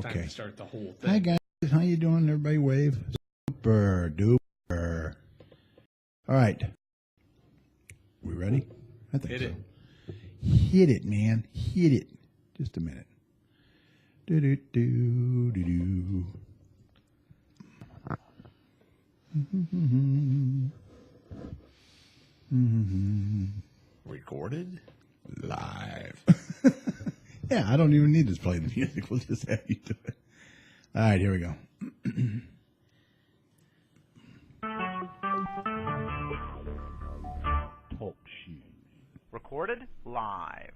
time Okay. to start the whole thing. Hi, guys. How you doing? Everybody wave. Super duper. All right. We ready? I think Hit so. it. Hit it, man. Hit it. Just a minute. Do-do-do-do-do. Recorded? Live. Yeah, I don't even need to play the music. We'll just have you do it. All right, here we go. Talk shoes. Recorded live.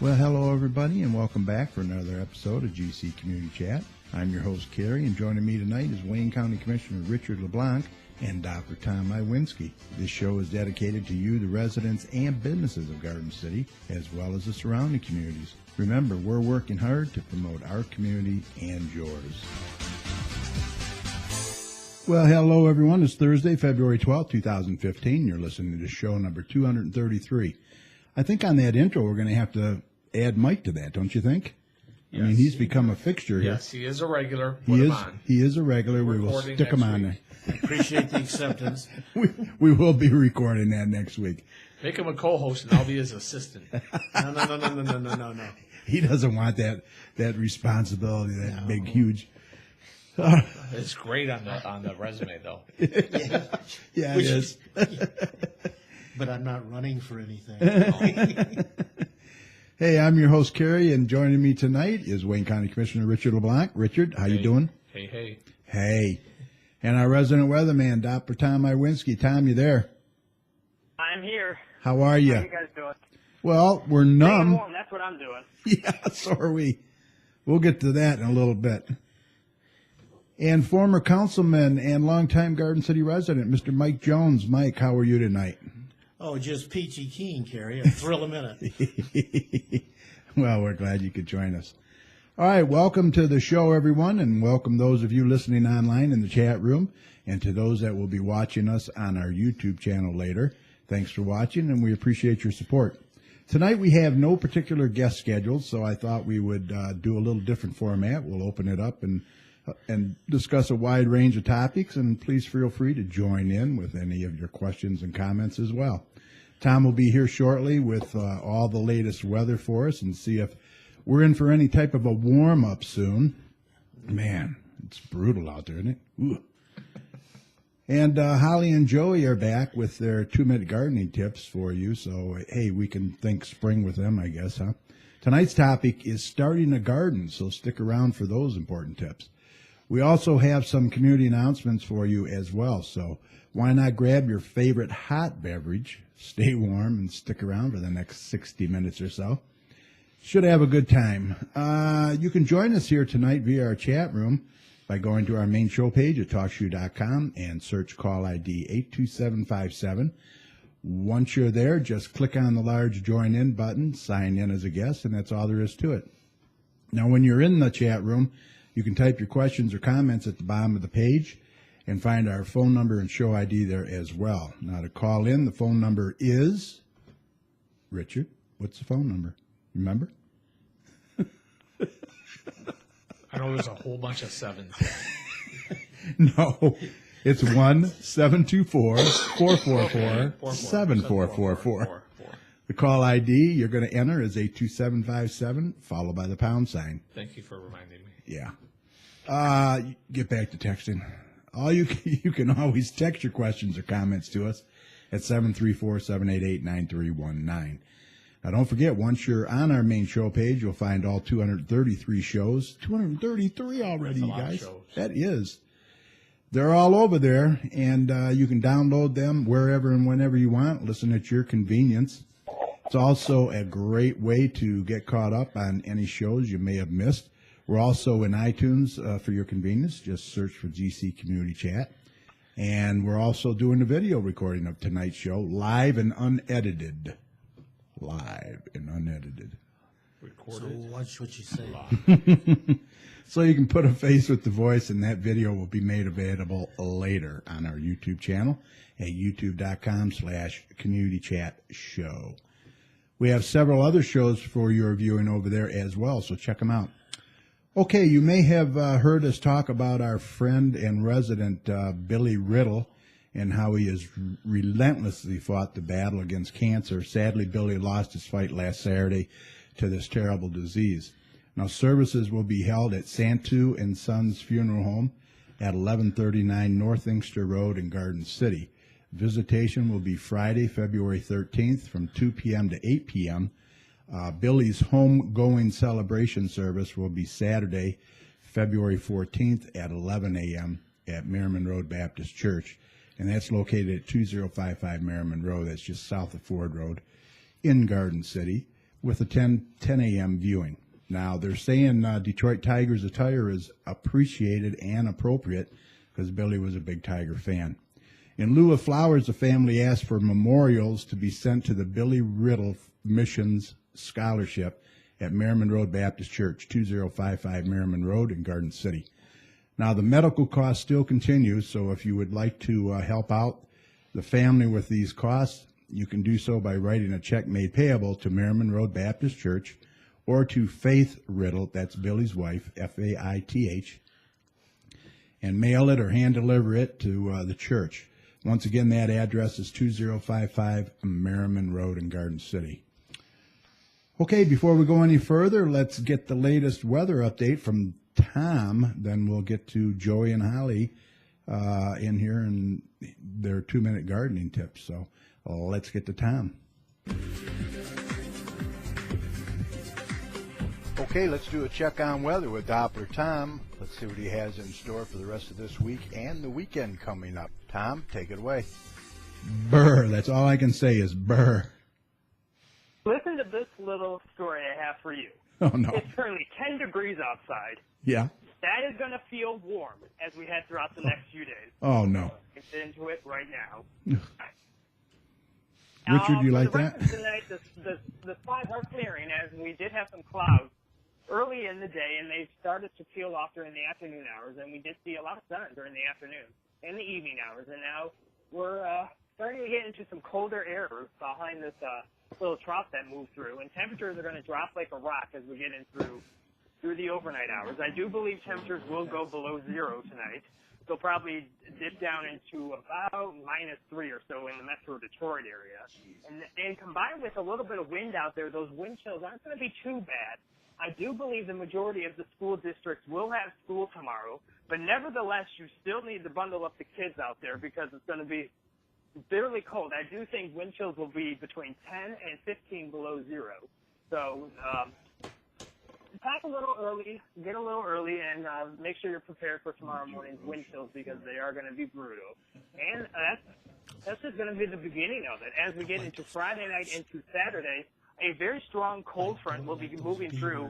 Well, hello, everybody, and welcome back for another episode of GC Community Chat. I'm your host, Kerry, and joining me tonight is Wayne County Commissioner Richard LeBlanc and Dr. Tom Iwinski. This show is dedicated to you, the residents and businesses of Garden City, as well as the surrounding communities. Remember, we're working hard to promote our community and yours. Well, hello, everyone. It's Thursday, February 12th, 2015. You're listening to show number 233. I think on that intro, we're going to have to add Mike to that, don't you think? Yes. I mean, he's become a fixture here. Yes, he is a regular. He is a regular. We will Recording stick him next on week. there. Appreciate the acceptance. We will be recording that next week. Make him a co-host, and I'll be his assistant. No. He doesn't want that responsibility, that big, huge. It's great on the resume, though. Yeah, it is. But I'm not running for anything. Hey, I'm your host, Kerry, and joining me tonight is Wayne County Commissioner Richard LeBlanc. Richard, how you doing? Hey. Hey. And our resident weatherman, Dr. Tom Iwinski. Tom, you there? I'm here. How are you? How you guys doing? Well, we're Staying numb. warm, that's what I'm doing. Yeah, so are we. We'll get to that in a little bit. And former councilman and longtime Garden City resident, Mr. Mike Jones. Mike, how are you tonight? Oh, just peachy keen, Kerry. A thrill a minute. Well, we're glad you could join us. All right, welcome to the show, everyone, and welcome those of you listening online in the chat room, and to those that will be watching us on our YouTube channel later. Thanks for watching, and we appreciate your support. Tonight we have no particular guest scheduled, so I thought we would do a little different format. We'll open it up and discuss a wide range of topics, and please feel free to join in with any of your questions and comments as well. Tom will be here shortly with all the latest weather for us and see if we're in for any type of a warm-up soon. Man, it's brutal out there, isn't it? Ooh. And Holly and Joey are back with their 2-minute gardening tips for you, so, hey, we can think spring with them, I guess, huh? Tonight's topic is starting a garden, so stick around for those important tips. We also have some community announcements for you as well, so why not grab your favorite hot beverage, stay warm, and stick around for the next 60 minutes or so. Should have a good time. You can join us here tonight via our chat room by going to our main show page at TalkShoe.com and search call ID 82757. Once you're there, just click on the large join in button, sign in as a guest, and that's all there is to it. Now, when you're in the chat room, you can type your questions or comments at the bottom of the page and find our phone number and show ID there as well. Now, to call in, the phone number is, Richard, what's the phone number? Remember? I know there's a whole bunch of sevens. No, it's 1-724-444-7444. The call ID you're going to enter is 82757, followed by the pound sign. Thank you for reminding me. Yeah. Get back to texting. You can always text your questions or comments to us at 734-788-9319. Now, don't forget, once you're on our main show page, you'll find all 233 shows. 233 already, you guys. That is. They're all over there, and you can download them wherever and whenever you want. Listen at your convenience. It's also a great way to get caught up on any shows you may have missed. We're also in iTunes for your convenience. Just search for GC Community Chat. And we're also doing a video recording of tonight's show, live and unedited. Live and unedited. So watch what you say. So you can put a face with the voice, and that video will be made available later on our YouTube channel at youtube.com/communitychatshow. We have several other shows for your viewing over there as well, so check them out. Okay, you may have heard us talk about our friend and resident Billy Riddle and how he has relentlessly fought the battle against cancer. Sadly, Billy lost his fight last Saturday to this terrible disease. Now, services will be held at Santu and Sons Funeral Home at 1139 North Inkster Road in Garden City. Visitation will be Friday, February 13th from 2 p.m. to 8 p.m. Billy's homegoing celebration service will be Saturday, February 14th at 11 a.m. at Merriman Road Baptist Church, and that's located at 2055 Merriman Road. That's just south of Ford Road in Garden City with a 10 a.m. viewing. Now, they're saying Detroit Tigers attire is appreciated and appropriate because Billy was a big Tiger fan. In lieu of flowers, the family asked for memorials to be sent to the Billy Riddle Missions Scholarship at Merriman Road Baptist Church, 2055 Merriman Road in Garden City. Now, the medical cost still continues, so if you would like to help out the family with these costs, you can do so by writing a check made payable to Merriman Road Baptist Church or to Faith Riddle, that's Billy's wife, Faith, and mail it or hand deliver it to the church. Once again, that address is 2055 Merriman Road in Garden City. Okay, before we go any further, let's get the latest weather update from Tom. Then we'll get to Joey and Holly in here and their 2-minute gardening tips. So let's get to Tom. Okay, let's do a check on weather with Doppler Tom. Let's see what he has in store for the rest of this week and the weekend coming up. Tom, take it away. Brr. That's all I can say is brr. Listen to this little story I have for you. Oh, no. It's currently 10 degrees outside. Yeah. That is going to feel warm as we head throughout the next few days. Oh, no. Get into it right now. Richard, you like for the that? rest of Tonight, the skies are clearing as we did have some clouds early in the day, and they started to peel off during the afternoon hours, and we did see a lot of sun during the afternoon and the evening hours, and now we're starting to get into some colder air behind this little trough that moved through, and temperatures are going to drop like a rock as we get in through the overnight hours. I do believe temperatures will go below zero tonight. They'll probably dip down into about -3 or so in the Metro Detroit area. And combined with a little bit of wind out there, those wind chills aren't going to be too bad. I do believe the majority of the school districts will have school tomorrow, but nevertheless, you still need to bundle up the kids out there because it's going to be bitterly cold. I do think wind chills will be between 10 and 15 below zero. So pack a little early, get a little early, and make sure you're prepared for tomorrow morning's wind chills because they are going to be brutal. And that's just going to be the beginning of it. As we get into Friday night into Saturday, a very strong cold front will be moving through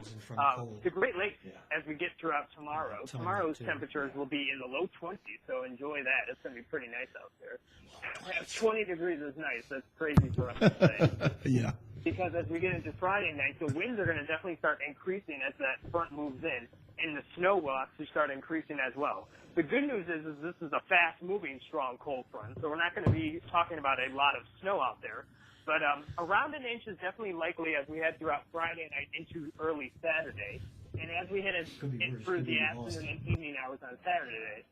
the Great Lakes as we get throughout tomorrow. Tomorrow's temperatures will be in the low 20s, so enjoy that. It's going to be pretty nice out there. 20 degrees is nice. That's crazy for us to say. Yeah. Because as we get into Friday night, the winds are going to definitely start increasing as that front moves in, and the snow will actually start increasing as well. The good news is this is a fast-moving, strong cold front, so we're not going to be talking about a lot of snow out there. But around an inch is definitely likely as we head throughout Friday night into early Saturday. And as we head through the afternoon and evening hours on Saturday,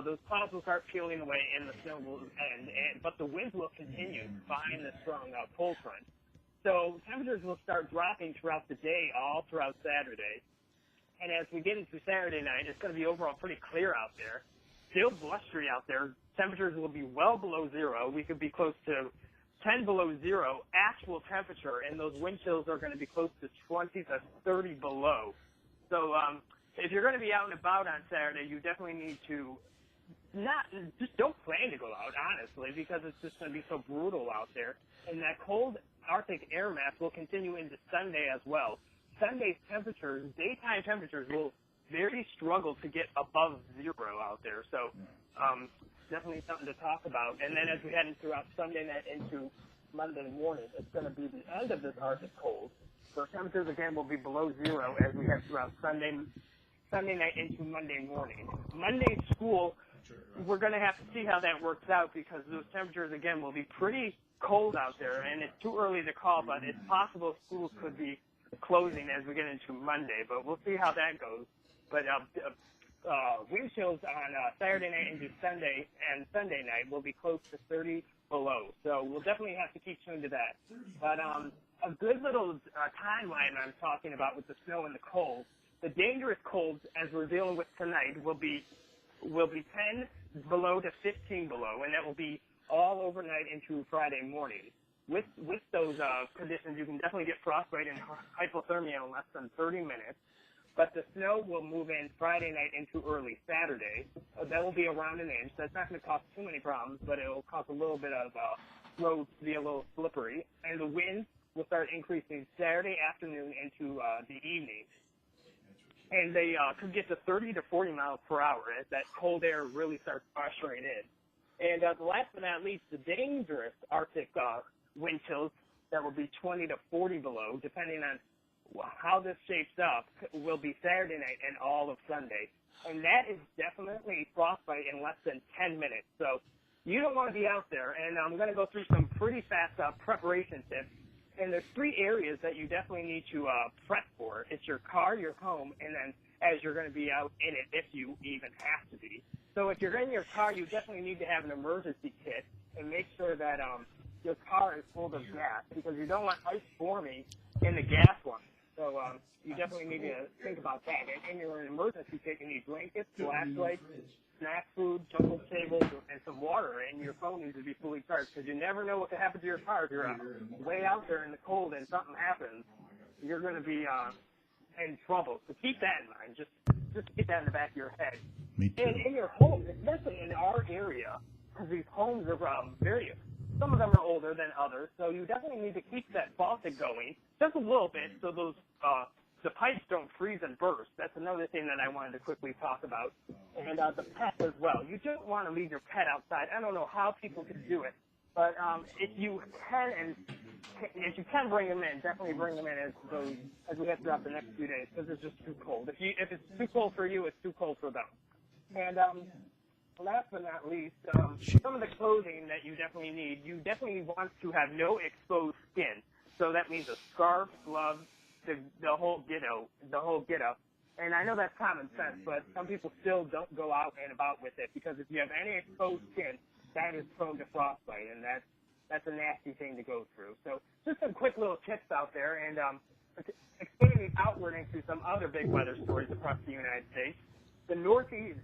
those clouds will start peeling away and the snow will end. But the winds will continue behind the strong cold front. So temperatures will start dropping throughout the day, all throughout Saturday. And as we get into Saturday night, it's going to be overall pretty clear out there. Still blustery out there. Temperatures will be well below zero. We could be close to 10 below zero actual temperature, and those wind chills are going to be close to 20 to 30 below. So if you're going to be out and about on Saturday, you definitely need to just don't plan to go out, honestly, because it's just going to be so brutal out there. And that cold Arctic air mass will continue into Sunday as well. Sunday's temperatures, daytime temperatures, will very struggle to get above zero out there. So definitely something to talk about. And then as we head throughout Sunday night into Monday morning, it's going to be the end of this Arctic cold. So temperatures, again, will be below zero as we head throughout Sunday night into Monday morning. Monday's school we're going to have to see how that works out because those temperatures, again, will be pretty cold out there, and it's too early to call, but it's possible schools could be closing as we get into Monday, but we'll see how that goes. But wind chills on Saturday night into Sunday and Sunday night will be close to 30 below, so we'll definitely have to keep tuned to that. But a good little timeline I'm talking about with the snow and the cold. The dangerous colds, as we're dealing with tonight, will be 10 below to 15 below, and that will be all overnight into Friday morning. With those conditions, you can definitely get frostbite and hypothermia in less than 30 minutes. But the snow will move in Friday night into early Saturday. That will be around an inch. That's not going to cause too many problems, but it will cause a little bit of roads to be a little slippery. And the winds will start increasing Saturday afternoon into the evening. And they could get to 30 to 40 miles per hour as that cold air really starts ushering in. And last but not least, the dangerous Arctic wind chills that will be 20 to 40 below, depending on how this shapes up, will be Saturday night and all of Sunday. And that is definitely frostbite in less than 10 minutes. So you don't want to be out there. And I'm going to go through some pretty fast preparation tips. And there's 3 areas that you definitely need to prep for. It's your car, your home, and then as you're going to be out in it if you even have to be. So if you're in your car, you definitely need to have an emergency kit and make sure that your car is full of gas because you don't want ice forming in the gas line. So you definitely need to think about that. And in your emergency kit, you need blankets, flashlights, snack food, jungle tables, and some water. And your phone needs to be fully charged because you never know what could happen to your car. If you're way out there in the cold and something happens, you're going to be in trouble. So keep that in mind. Just keep that in the back of your head. Me too. And in your home, especially in our area, because these homes are some of them are older than others, so you definitely need to keep that faucet going just a little bit so those the pipes don't freeze and burst. That's another thing that I wanted to quickly talk about. And the pet as well. You don't want to leave your pet outside. I don't know how people can do it, but if you can bring them in, definitely bring them in as we head throughout the next few days because it's just too cold. If it's too cold for you, it's too cold for them. And last but not least, some of the clothing that you definitely need. You definitely want to have no exposed skin. So that means a scarf, gloves, the whole get up. And I know that's common sense, but some people still don't go out and about with it because if you have any exposed skin, that is prone to frostbite, and that's a nasty thing to go through. So just some quick little tips out there, and expanding outward into some other big weather stories across the United States. The Northeast.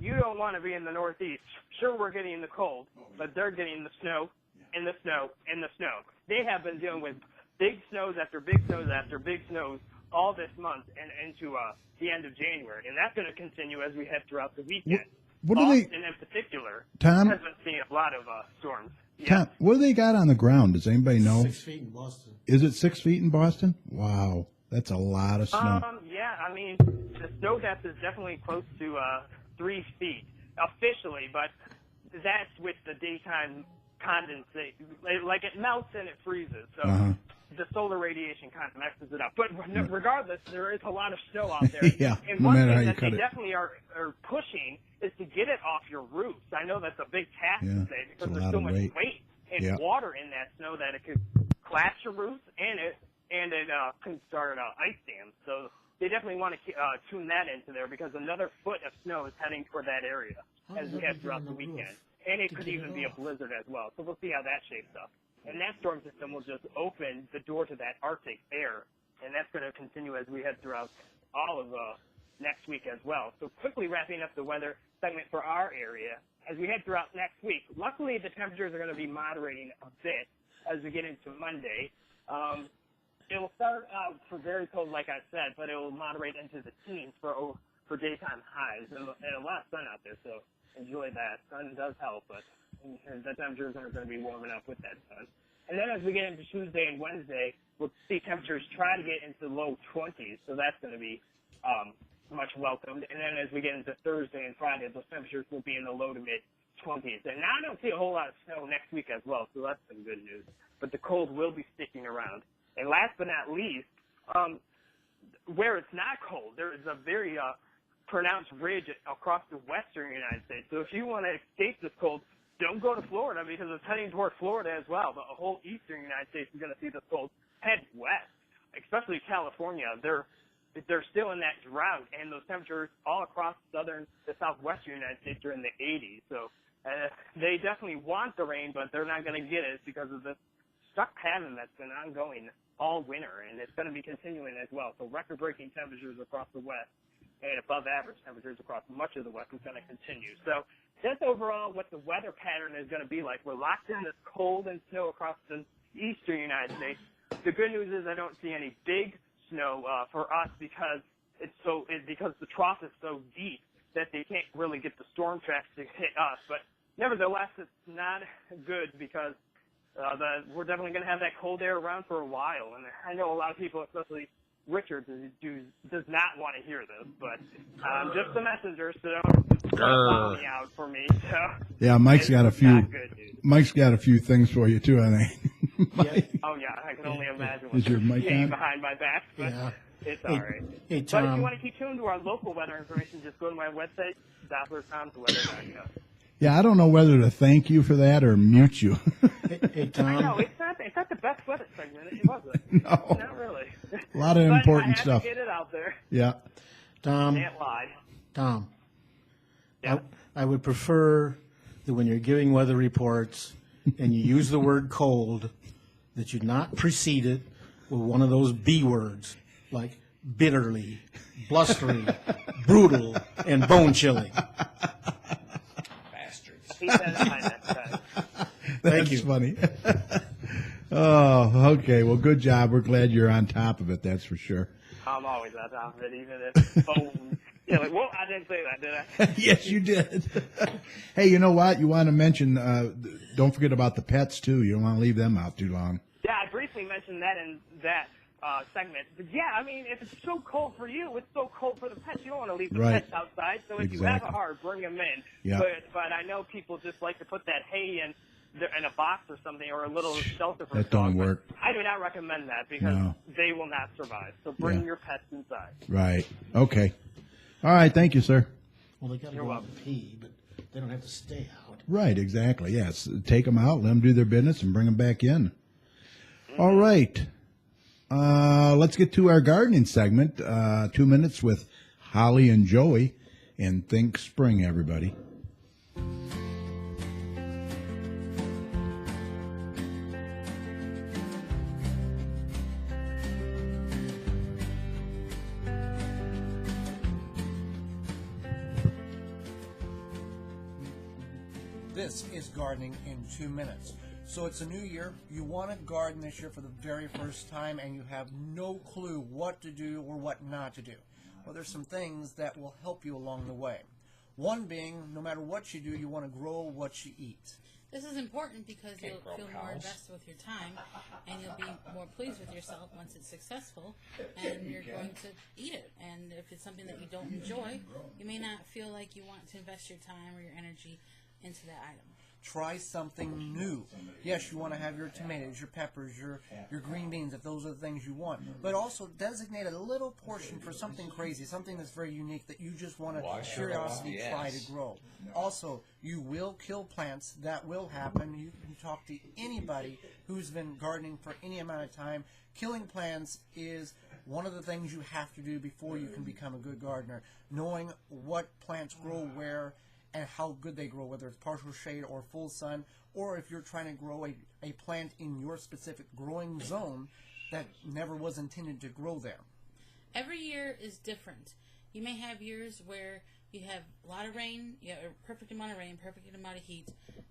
You don't want to be in the Northeast. Sure, we're getting the cold, but they're getting the snow and the snow and the snow. They have been dealing with big snows after big snows after big snows all this month and into the end of January. And that's going to continue as we head throughout the weekend. What do Boston they, in particular Tom? has been seeing a lot of storms. Tom, what do they got on the ground? Does anybody know? 6 feet in Boston. Is it 6 feet in Boston? Wow, that's a lot of snow. Yeah, I mean, the snow depth is definitely close to 3 feet officially, but that's with the daytime condensate. Like it melts and it freezes, so the solar radiation kind of messes it up. But regardless, there is a lot of snow out there. Yeah, and no one matter thing how you that cut they it. definitely are pushing is to get it off your roofs. I know that's a big task today it's a because there's lot so of much weight. weight and water in that snow that it could collapse your roofs and it can start ice dams. So they definitely want to tune that into there because another foot of snow is heading toward that area as we head throughout the weekend. And it could even be a blizzard as well. So we'll see how that shapes up. And that storm system will just open the door to that Arctic air. And that's going to continue as we head throughout all of next week as well. So quickly wrapping up the weather segment for our area as we head throughout next week. Luckily, the temperatures are going to be moderating a bit as we get into Monday. It will start out for very cold, like I said, but it will moderate into the teens for daytime highs and a lot of sun out there. So enjoy that. Sun does help, but the temperatures aren't going to be warming up with that sun. And then as we get into Tuesday and Wednesday, we'll see temperatures try to get into the low 20s, so that's going to be much welcomed. And then as we get into Thursday and Friday, those temperatures will be in the low to mid 20s. And now I don't see a whole lot of snow next week as well, so that's some good news. But the cold will be sticking around. And last but not least, where it's not cold, there is a very pronounced ridge across the western United States. So if you want to escape this cold, don't go to Florida because it's heading toward Florida as well. The whole eastern United States is going to see this cold head west, especially California. They're still in that drought, and those temperatures all across the southwestern United States are in the 80s. So they definitely want the rain, but they're not going to get it because of this stuck pattern that's been ongoing all winter, and it's going to be continuing as well. So record-breaking temperatures across the west and above-average temperatures across much of the west is going to continue. So that's overall what the weather pattern is going to be like. We're locked in this cold and snow across the eastern United States. The good news is I don't see any big snow for us because because the trough is so deep that they can't really get the storm tracks to hit us. But nevertheless, it's not good because we're definitely going to have that cold air around for a while. And I know a lot of people, especially Richard, does not want to hear this, but I'm just a messenger, so don't follow me out for me. So yeah, Mike's got a few. Not good, dude. Mike's got a few things for you too, I think. Oh yeah, I can only imagine. Is your mic on? Behind my back, but Yeah. it's all right. Hey, But if Tom. you want to keep tuned to our local weather information, just go to my website, DopplerTomsWeather.com. Yeah, I don't know whether to thank you for that or mute you. Hey, I know Tom. it's not the best weather segment. It wasn't. No. Not really. A lot of But important I had stuff. to get it out there. Yeah. Can't lie. Tom. Yeah. I would prefer that when you're giving weather reports and you use the word cold, that you not precede it with one of those B words like bitterly, blustery, brutal, and bone-chilling. Bastards. Keep that in mind next time. That's you. funny. Oh, okay. Well, good job. We're glad you're on top of it. That's for sure. I'm always on top of it, even if well, I didn't say that, did I? Yes, you did. Hey, you know what? You want to mention, don't forget about the pets, too. You don't want to leave them out too long. Yeah, I briefly mentioned that in that segment. But yeah, I mean, if it's so cold for you, it's so cold for the pets. You don't want to leave the Right. pets outside. So if you have a Exactly. heart, bring them in. Yeah. But I know people just like to put that hay in a box or something, or a little shelter for That a dog, don't but work. I do not recommend that because No. they will not survive. So bring Yeah. your pets inside. Right. Okay. All right. Thank you, sir. Well, they got to You're go out welcome. and pee, but they don't have to stay out. Right. Exactly. Yes. Take them out, let them do their business, and bring them back in. All right. Let's get to our gardening segment. 2 minutes with Holly and Joey. And think spring, everybody. This is gardening in 2 minutes. So it's a new year. You want to garden this year for the very first time and you have no clue what to do or what not to do. Well, there's some things that will help you along the way. One being, no matter what you do, you want to grow what you eat. This is important because you'll feel more invested with your time and you'll be more pleased with yourself once it's successful and you're going to eat it. And if it's something that you don't enjoy, you may not feel like you want to invest your time or your energy into that item. Try something new. Yes, you want to have your tomatoes, your peppers, your green beans, if those are the things you want. But also designate a little portion for something crazy, something that's very unique that you just want to curiosity try to grow. Also, you will kill plants. That will happen. You can talk to anybody who's been gardening for any amount of time. Killing plants is one of the things you have to do before you can become a good gardener. Knowing what plants grow where and how good they grow, whether it's partial shade or full sun, or if you're trying to grow a plant in your specific growing zone that never was intended to grow there. Every year is different. You may have years where you have a lot of rain, you have a perfect amount of rain, perfect amount of heat,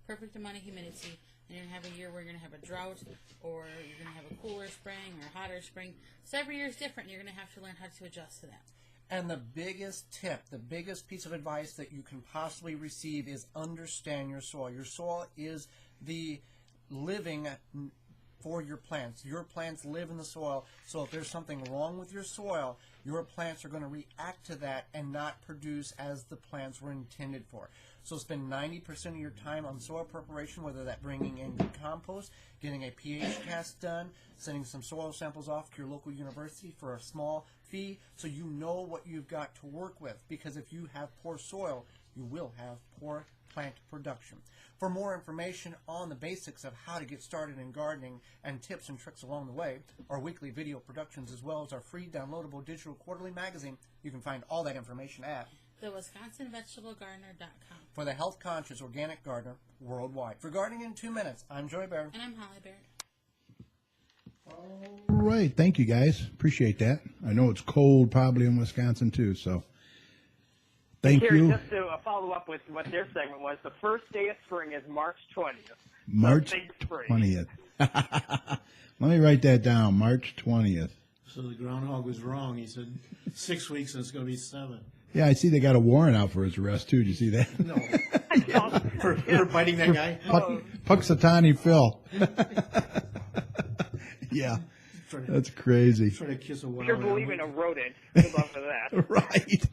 perfect amount of humidity, and you're going to have a year where you're going to have a drought, or you're going to have a cooler spring or a hotter spring. So every year is different. You're going to have to learn how to adjust to that. And the biggest tip, the biggest piece of advice that you can possibly receive is understand your soil. Your soil is the living for your plants. Your plants live in the soil, so if there's something wrong with your soil, your plants are going to react to that and not produce as the plants were intended for. So spend 90% of your time on soil preparation, whether that bringing in good compost, getting a pH test done, sending some soil samples off to your local university for a small fee so you know what you've got to work with. Because if you have poor soil, you will have poor plant production. For more information on the basics of how to get started in gardening and tips and tricks along the way, our weekly video productions as well as our free downloadable digital quarterly magazine, you can find all that information at theWisconsinVegetableGardener.com. For the health-conscious organic gardener worldwide. For Gardening in 2 Minutes, I'm Joey Bear. And I'm Holly Barrett. All right. Thank you, guys. Appreciate that. I know it's cold probably in Wisconsin, too, so thank Kerry, you. just to follow up with what their segment was, the first day of spring is March 20th. March Big spring. 20th. Let me write that down, March 20th. So the groundhog was wrong. He said 6 weeks and it's going to be 7. Yeah, I see they got a warrant out for his arrest, too. Did you see that? No. For biting that guy? Puxatani Phil. Yeah, that's crazy. Trying to kiss a If wild you're animal. believing a rodent, good luck with that. Right.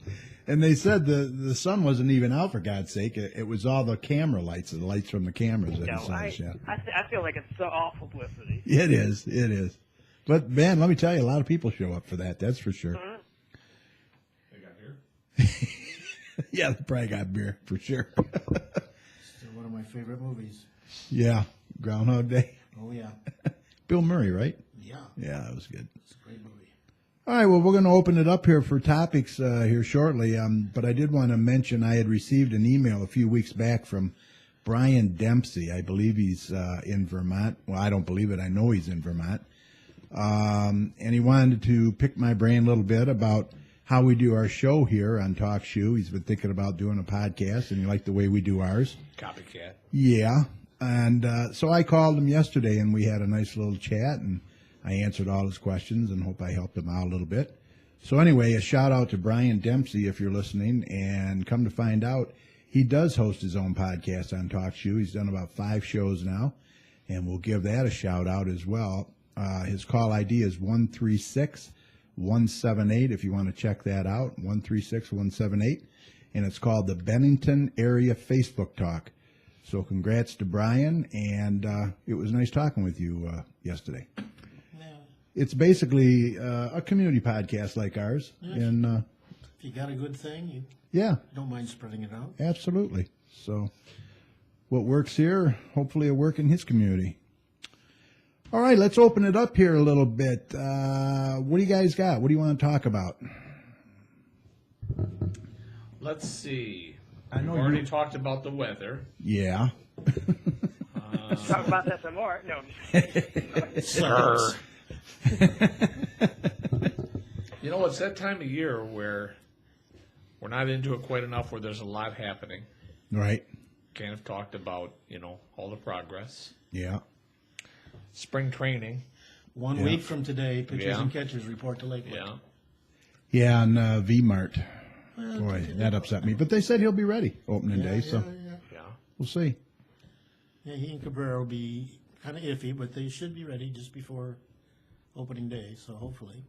And they said the sun wasn't even out, for God's sake. It was all the camera lights, the lights from the cameras that No, it says, yeah. I feel like it's so all publicity. It is. It is. But, man, let me tell you, a lot of people show up for that. That's for sure. They got here. Yeah, they probably got beer, for sure. Still one of my favorite movies. Yeah, Groundhog Day. Oh, yeah. Bill Murray, right? Yeah. Yeah, that was good. It's a great movie. All right, well, we're going to open it up here for topics here shortly. But I did want to mention I had received an email a few weeks back from Brian Dempsey. I believe he's in Vermont. Well, I don't believe it. I know he's in Vermont. And he wanted to pick my brain a little bit about how we do our show here on Talk Shoe. He's been thinking about doing a podcast, and he liked the way we do ours. Copycat. Yeah. And so I called him yesterday, and we had a nice little chat, and I answered all his questions and hope I helped him out a little bit. So anyway, a shout out to Brian Dempsey if you're listening, and come to find out, he does host his own podcast on Talk Shoe. He's done about 5 shows now, and we'll give that a shout out as well. His call ID is 136-178 if you want to check that out, 136-178, and it's called the Bennington Area Facebook Talk. So congrats to Brian, and it was nice talking with you yesterday. Yeah. It's basically a community podcast like ours. Yes. And If you got a good thing, you yeah, don't mind spreading it out. absolutely. So what works here, hopefully it'll work in his community. All right, let's open it up here a little bit. What do you guys got? What do you want to talk about? Let's see. I know We've already you- talked about the weather. Yeah. Let's talk about that some more. No, Sure. You know, it's that time of year where we're not into it quite enough, where there's a lot happening. Right. Kind of talked about, all the progress. Yeah. Spring training. 1 Yeah. week from today, pitchers Yeah. and catchers report to Lakewood. Yeah. Yeah, on V-Mart. Boy, that upset me. But they said he'll be ready opening day, so Yeah. we'll see. Yeah, he and Cabrera will be kind of iffy, but they should be ready just before opening day, so hopefully.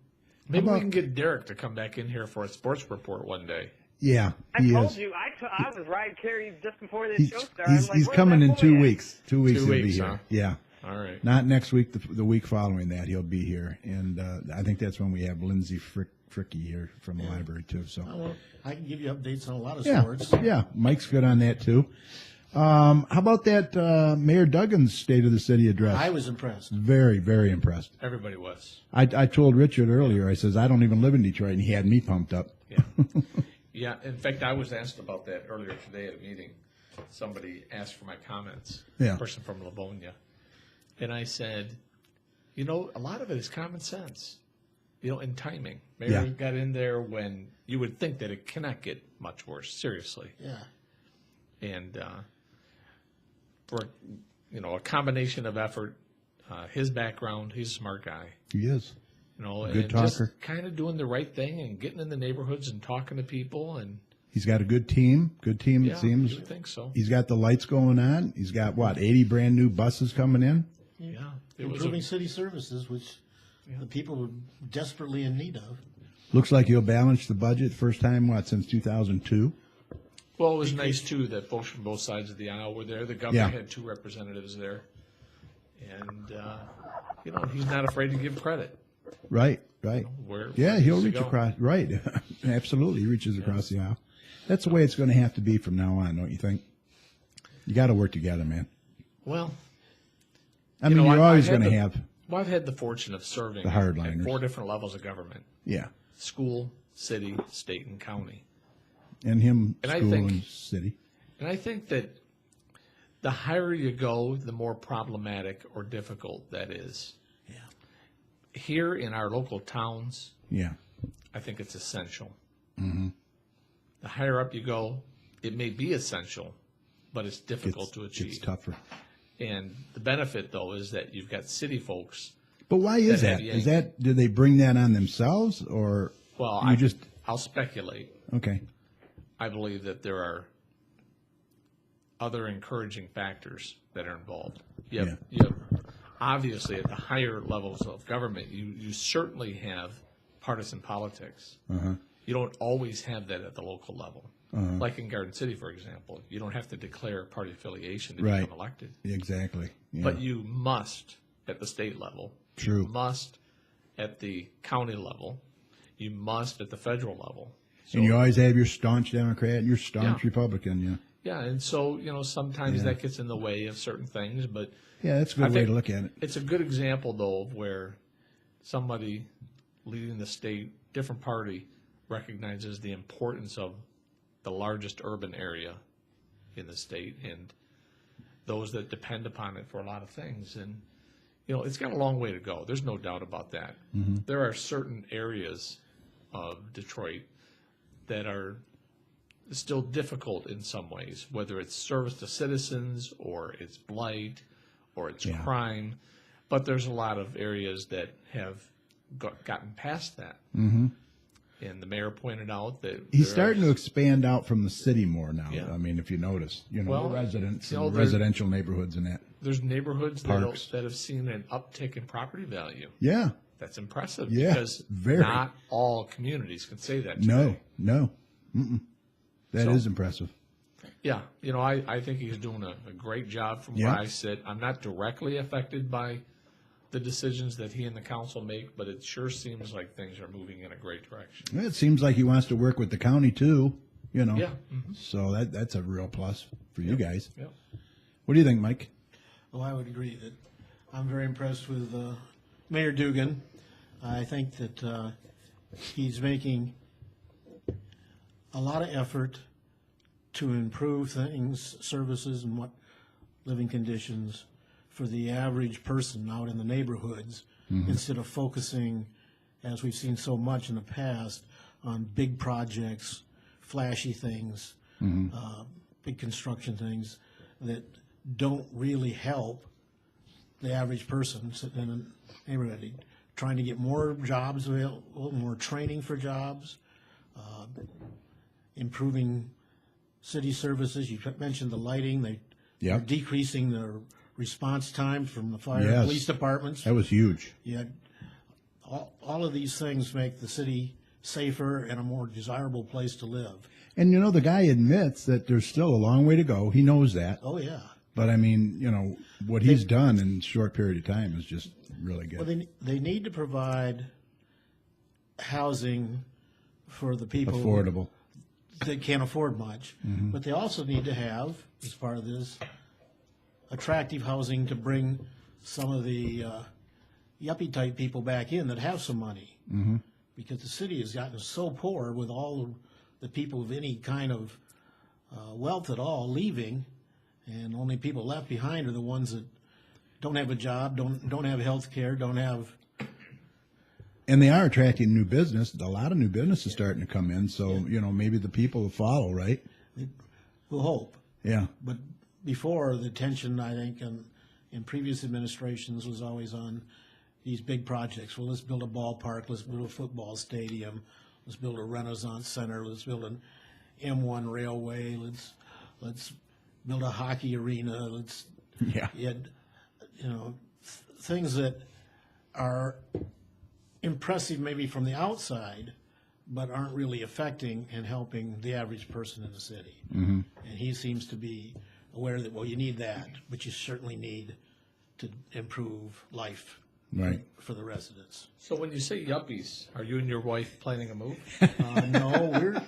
Maybe How we about- can get Derek to come back in here for a sports report one day. Yeah, I he told is. you. I was riding Kerry just before this He's, show started. I'm like, he's "Where's coming that in boy 2 at?" weeks. 2 weeks 2 he'll be weeks, here. huh? Yeah. All right. Not next week, the week following that, he'll be here. And I think that's when we have Lindsay Fricky here from the library, too. So, Well, I can give you updates on a lot of yeah, sports. yeah, Mike's good on that, too. How about that Mayor Duggan's State of the City address? I was impressed. Very, very impressed. Everybody was. I told Richard earlier, I says, I don't even live in Detroit, and he had me pumped up. Yeah. Yeah. In fact, I was asked about that earlier today at a meeting. Somebody asked for my comments. Yeah. A person from Livonia. And I said, a lot of it is common sense, and timing. Maybe Yeah. we got in there when you would think that it cannot get much worse, seriously. Yeah. And for, a combination of effort, his background, he's a smart guy. He is. And Good just talker. kind of doing the right thing and getting in the neighborhoods and talking to people. And He's got a good team. Good team, yeah, it seems. you would think so. He's got the lights going on. He's got, 80 brand new buses coming in? Yeah. It was Improving city services, which the people were desperately in need of. Looks like he'll balance the budget first time, since 2002? well, it was nice, too, that folks from both sides of the aisle were there. The governor Yeah. had 2 representatives there. And, he's not afraid to give credit. Right. Where He'll does he reach go? across. Right. Absolutely. He reaches across the aisle. That's the way it's going to have to be from now on, don't you think? You got to work together, man. Well, I mean, know, you're I always had going to the- have, well, I've had the fortune of serving The at hardliners. 4 different levels of government: yeah. school, city, state, and county. And him, And I school think- and city. And I think that the higher you go, the more problematic or difficult that is. Yeah. Here in our local towns, Yeah. I think it's essential. Mm-hmm. The higher up you go, it may be essential, but it's difficult to achieve. It's tougher. And the benefit, though, is that you've got city folks. But why is That that? have Is yank. that, do they bring that on themselves or Well, I'll speculate. okay. I believe that there are other encouraging factors that are involved. You have obviously, at the higher levels of government, you certainly have partisan politics. Uh-huh. You don't always have that at the local level. Like in Garden City, for example, you don't have to declare party affiliation to Right. become elected. Exactly. Yeah. But you must at the state level. True. You must at the county level. You must at the federal level. So, and you always have your staunch Democrat and your staunch Yeah. Republican, yeah. yeah, and so, sometimes Yeah. that gets in the way of certain things, but Yeah, that's a good I way think to look at it. it's a good example, though, of where somebody leading the state, different party, recognizes the importance of the largest urban area in the state and those that depend upon it for a lot of things. And, it's got a long way to go. There's no doubt about that. Mm-hmm. There are certain areas of Detroit that are still difficult in some ways, whether it's service to citizens or it's blight or it's Yeah. crime. But there's a lot of areas that have gotten past that. Mm-hmm. And the mayor pointed out that He's there starting to are- expand out from the city more now. Yeah. I mean, if you notice, Well, the residents and there- residential neighborhoods and that. there's neighborhoods Parks. that have seen an uptick in property value. Yeah. That's impressive Yeah, because very. not all communities can say that today. No. Mm-mm. That is So- impressive. Yeah, I think he's doing a great job from Yeah. where I sit. I'm not directly affected by the decisions that he and the council make, but it sure seems like things are moving in a great direction. It seems like he wants to work with the county too, Yeah. So that's a real plus for you guys. Yeah. What do you think, Mike? Well, I would agree that I'm very impressed with Mayor Dugan. I think that he's making a lot of effort to improve things, services, and living conditions for the average person out in the neighborhoods, instead of focusing, as we've seen so much in the past, on big projects, flashy things, big construction things that don't really help the average person sitting in a neighborhood. Trying to get more jobs available, more training for jobs, improving city services. You mentioned the lighting. They're Yep. decreasing the response time from the fire and Yes. police departments. That was huge. Yeah, all of these things make the city safer and a more desirable place to live. And the guy admits that there's still a long way to go. He knows that. Oh, yeah. But I mean, what he's done in a short period of time is just really good. Well, they need to provide housing for the people Affordable. that can't afford much, but they also need to have, as part of this, attractive housing to bring some of the yuppie type people back in that have some money. Mm-hmm. Because the city has gotten so poor with all of the people of any kind of wealth at all leaving, and only people left behind are the ones that don't have a job, don't have health care, don't have. And they are attracting new business. A lot of new business is starting to come in. So, maybe the people will follow, right? We'll hope. Yeah. But before, the attention, I think, in previous administrations was always on these big projects. Well, let's build a ballpark, let's build a football stadium, let's build a Renaissance Center, let's build an M1 railway, let's build a hockey arena, let's Yeah. things that are impressive maybe from the outside, but aren't really affecting and helping the average person in the city. Mm-hmm. And he seems to be aware that, well, you need that, but you certainly need to improve life Right. for the residents. So when you say yuppies, are you and your wife planning a move? No,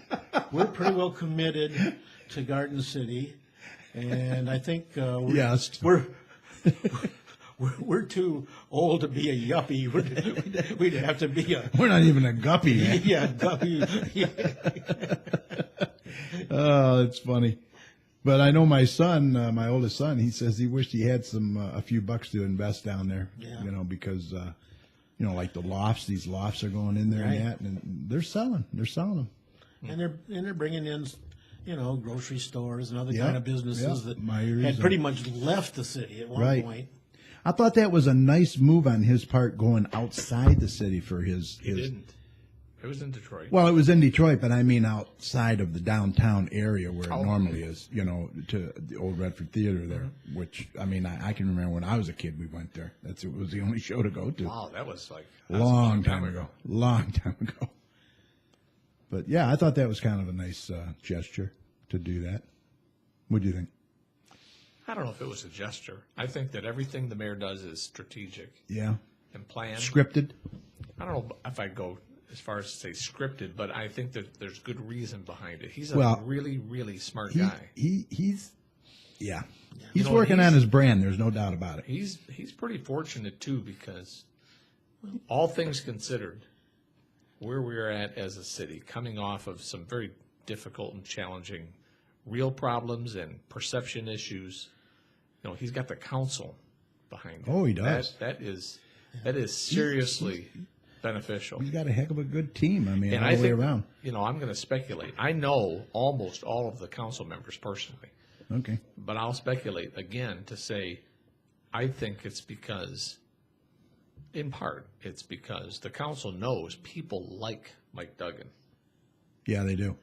we're pretty well committed to Garden City, and I think Yes. we're too old to be a yuppie. We'd have to be a We're not even a guppy, man. yeah guppy. Oh, it's funny. But I know my son, my oldest son, he says he wished he had a few bucks to invest down there. Yeah. You know, because like the lofts, these lofts are going in there Right. and that, and they're selling them. And they're bringing in, grocery stores and other Yeah, kind of businesses yeah. that Myers had and- pretty much left the city at one Right. point. I thought that was a nice move on his part, going outside the city for his. He didn't. It was in Detroit. Well, it was in Detroit, but I mean outside of the downtown area where it Oh. normally is, to the old Redford Theater there, which, I mean, I can remember when I was a kid, we went there. It was the only show to go to. Wow, that was like Long time ago. But yeah, I thought that was kind of a nice gesture to do that. What do you think? I don't know if it was a gesture. I think that everything the mayor does is strategic Yeah. and planned. Scripted? I don't know if I'd go as far as to say scripted, but I think that there's good reason behind it. He's a Well, really, really smart He, guy. he's He's know, working he's- on his brand. There's no doubt about it. He's pretty fortunate too, because all things considered, where we're at as a city, coming off of some very difficult and challenging real problems and perception issues, he's got the council behind him. Oh, he does. That is seriously beneficial. He's got a heck of a good team. I mean, And all I the way think, around. I'm going to speculate. I know almost all of the council members personally. Okay. But I'll speculate again to say, I think it's because, in part, it's because the council knows people like Mike Duggan. Yeah, they do.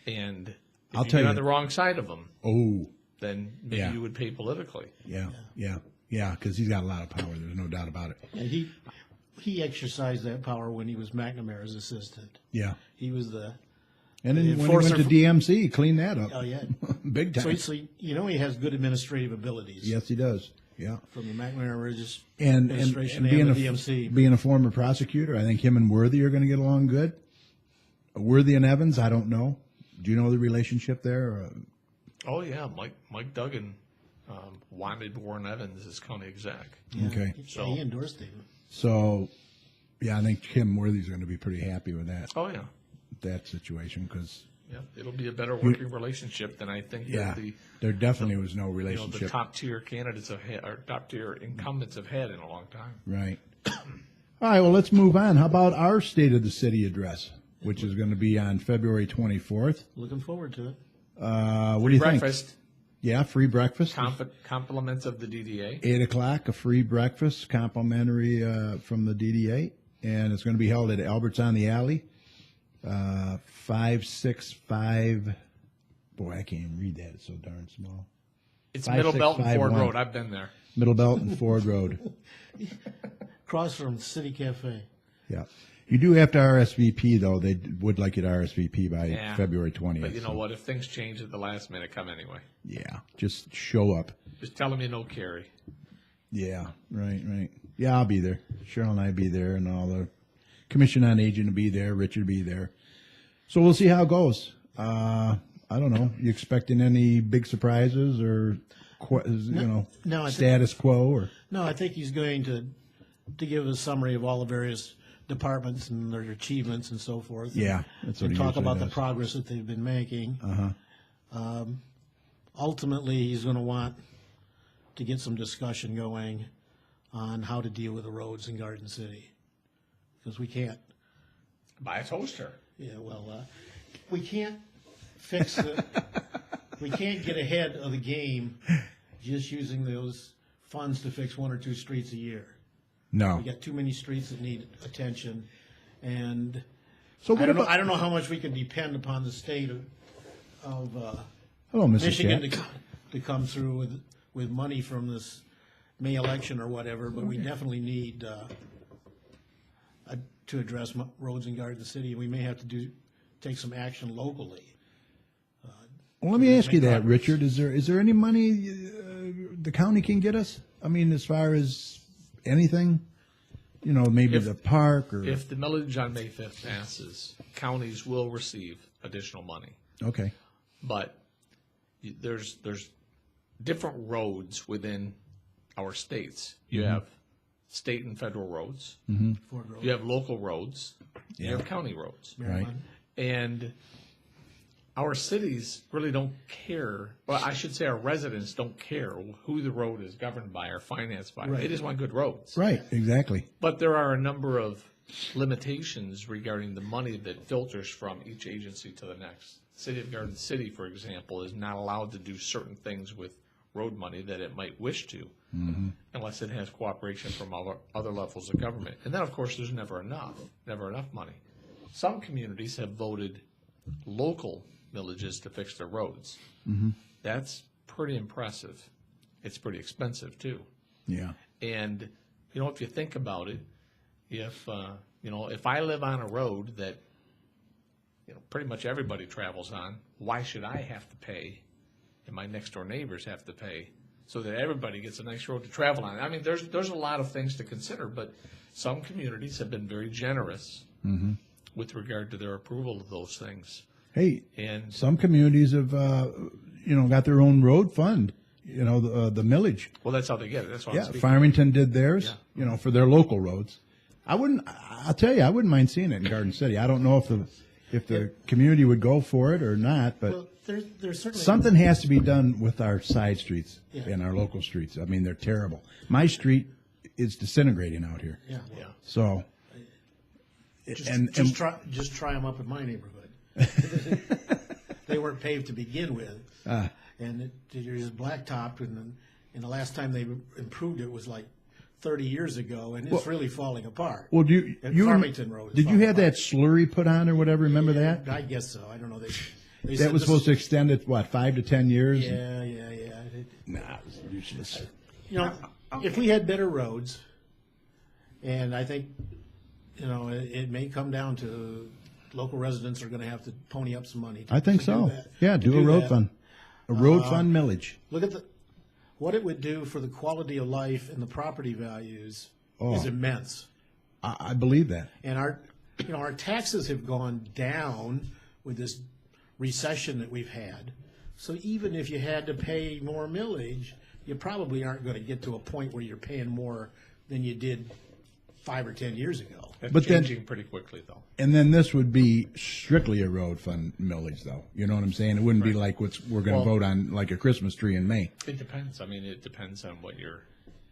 And if I'll you tell get you- on the wrong side of them, Oh, then maybe Yeah. you would pay politically. yeah, because he's got a lot of power. There's no doubt about it. And he exercised that power when he was McNamara's assistant. Yeah. He was the And then The when he enforcer went to for- DMC, he cleaned that up. oh yeah. Big time. So he has good administrative abilities. Yes, he does. Yeah. From the McNamara And administration being and a the DMC. being a former prosecutor, I think him and Worthy are going to get along good. Worthy and Evans, I don't know. Do you know the relationship there? Oh, yeah, Mike Duggan wanted Warren Evans as county exec. Okay. So he endorsed him. So, yeah, I think Kim Worthy's going to be pretty happy with Oh, yeah. that situation because, Yeah, it'll be a better working relationship than I think yeah, that there definitely was no the relationship. top tier candidates have had, or top tier incumbents have had in a long time. Right. All right, well, let's move on. How about our State of the City address, which is going to be on February 24th? Looking forward to it. What do you think? Breakfast, Yeah, free breakfast. compliments of the DDA. 8 o'clock, a free breakfast, complimentary from the DDA, and it's going to be held at Albert's on the Alley, 565. Boy, I can't even read that. It's so darn small. It's Middle Belt and Ford 5651. Road. I've been there. Middle Belt and Ford Road. Across from City Cafe. Yeah. You do have to RSVP, though. They would like you to RSVP by Yeah. February 20th. But you know so, what? If things change at the last minute, come anyway. Yeah, just show up. Just tell them you know Kerry. Yeah, right. Yeah, I'll be there. Cheryl and I be there, and all the Commission on Aging will be there. Richard will be there. So we'll see how it goes. I don't know. You expecting any big surprises or, no, I think- status quo or? No, I think he's going to give a summary of all the various departments and their achievements and so forth. Yeah, that's what and he talk usually about the does. progress that they've been making. Uh-huh. Ultimately, he's going to want to get some discussion going on how to deal with the roads in Garden City, because we can't. Buy a toaster. Yeah, well, we can't fix it. We can't get ahead of the game just using those funds to fix one or two streets a year. No. We got too many streets that need attention, and So I what don't know. about? I don't know how much we can depend upon the state of Hello, Mrs. Michigan Cat. to come through with money from this May election or whatever. But we definitely need to address roads in Garden City. We may have to take some action locally. Well, let me ask you that, Richard. Is there any money the county can get us? I mean, as far as anything? maybe If- the park or If the millage on May 5th passes, counties will receive additional money. okay. But there's different roads within our states. You have state and federal roads. Ford Road. You have local roads. You Yeah. have county roads. Right. And our cities really don't care. Well, I should say our residents don't care who the road is governed by or financed by. Right. They just want good roads. Right. Exactly. But there are a number of limitations regarding the money that filters from each agency to the next. City of Garden City, for example, is not allowed to do certain things with road money that it might wish to, unless it has cooperation from other levels of government. And then, of course, there's never enough money. Some communities have voted local villages to fix their roads. That's pretty impressive. It's pretty expensive, too. Yeah. And, if you think about it, if I live on a road that, pretty much everybody travels on, why should I have to pay and my next door neighbors have to pay so that everybody gets a nice road to travel on? I mean, there's a lot of things to consider, but some communities have been very generous with regard to their approval of those things. Hey, And some communities have, got their own road fund, the millage. well, that's how they get it. That's what I'm Yeah, speaking. Farmington did theirs, for their local roads. I'll tell you, I wouldn't mind seeing it in Garden City. I don't know if the community would go for it or not, but Well, there's certainly something has to be done with our side streets Yeah. and our local streets. I mean, they're terrible. My street is disintegrating out here. Yeah. Yeah. So, Just try them up in my neighborhood. They weren't paved to begin with, and they're just blacktopped. And the last time they improved it was like 30 years ago, and it's really falling apart. well, do And you Farmington Road is did you falling have that slurry put on or whatever? Remember that? I guess so. I don't know. They That was supposed to extend it, 5 to 10 years? Yeah. Nah, it was useless. If we had better roads, and I think, it may come down to local residents are going to have to pony up some money. I think to so. do that. Yeah, To do a road that. fund. A road fund millage. Look at what it would do for the quality of life and the property values Oh. is immense. I believe that. And our taxes have gone down with this recession that we've had. So even if you had to pay more millage, you probably aren't going to get to a point where you're paying more than you did 5 or 10 years ago. That's But then- changing pretty quickly, though. And then this would be strictly a road fund millage, though. You know what I'm saying? It wouldn't be like we're going to Well- vote on like a Christmas tree in May. It depends. I mean, it depends on what your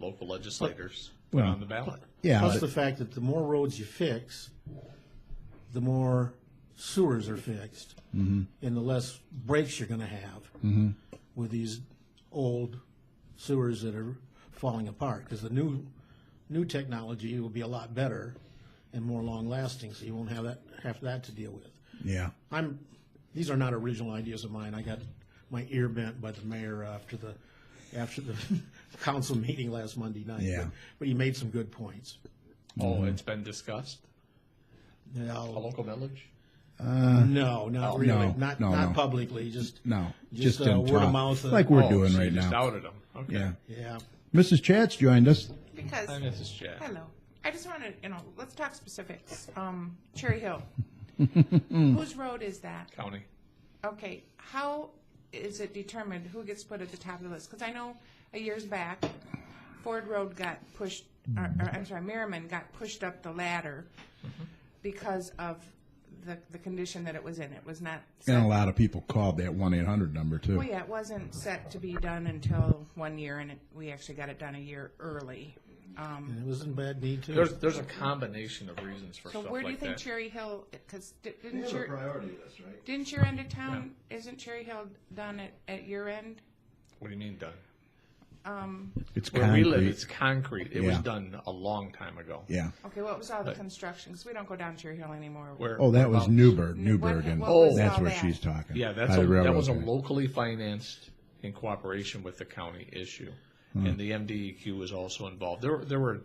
local legislators put Well, on the ballot. Yeah, Plus but- the fact that the more roads you fix, the more sewers are fixed, and the less breaks you're going to have with these old sewers that are falling apart. Because the new technology will be a lot better and more long-lasting, so you won't have that to deal with. yeah. These are not original ideas of mine. I got my ear bent by the mayor after the council meeting last Monday night. Yeah. But he made some good points. Oh, it's been discussed, a Now, local village? no, not really. no, not no, not no. publicly. Just No, just in word of talk. mouth. Like we're Oh, doing so right you just now. outed them. Okay. Yeah. Yeah. Mrs. Chat's joined us. Because, Hi, Mrs. Jack. hello. I just want to, let's talk specifics. Cherry Hill. Whose road is that? County. Okay, how is it determined who gets put at the top of the list? Because I know years back, Ford Road got pushed, or I'm sorry, Merriman got pushed up the ladder because of the condition that it was in. It was not set. And a lot of people called that 1-800 number, too. Well, yeah, it wasn't set to be done until 1 year, and we actually got it done a year early. And it was in bad need too. There's a combination of reasons for So stuff where do you like think that. Cherry Hill, because didn't your end of town, isn't Cherry Hill done at your end? What do you mean done? It's Where we live, concrete. it's concrete. It was Yeah. done a long time ago. Yeah. Okay, what was all the But- construction? Because we don't go down Cherry Hill anymore. Where, Oh, that was about- Newburgh, What- and what was that's all where that? she's talking. Yeah, by that the was a railroad track. locally financed in cooperation with the county issue, and the MDEQ was also involved. There were,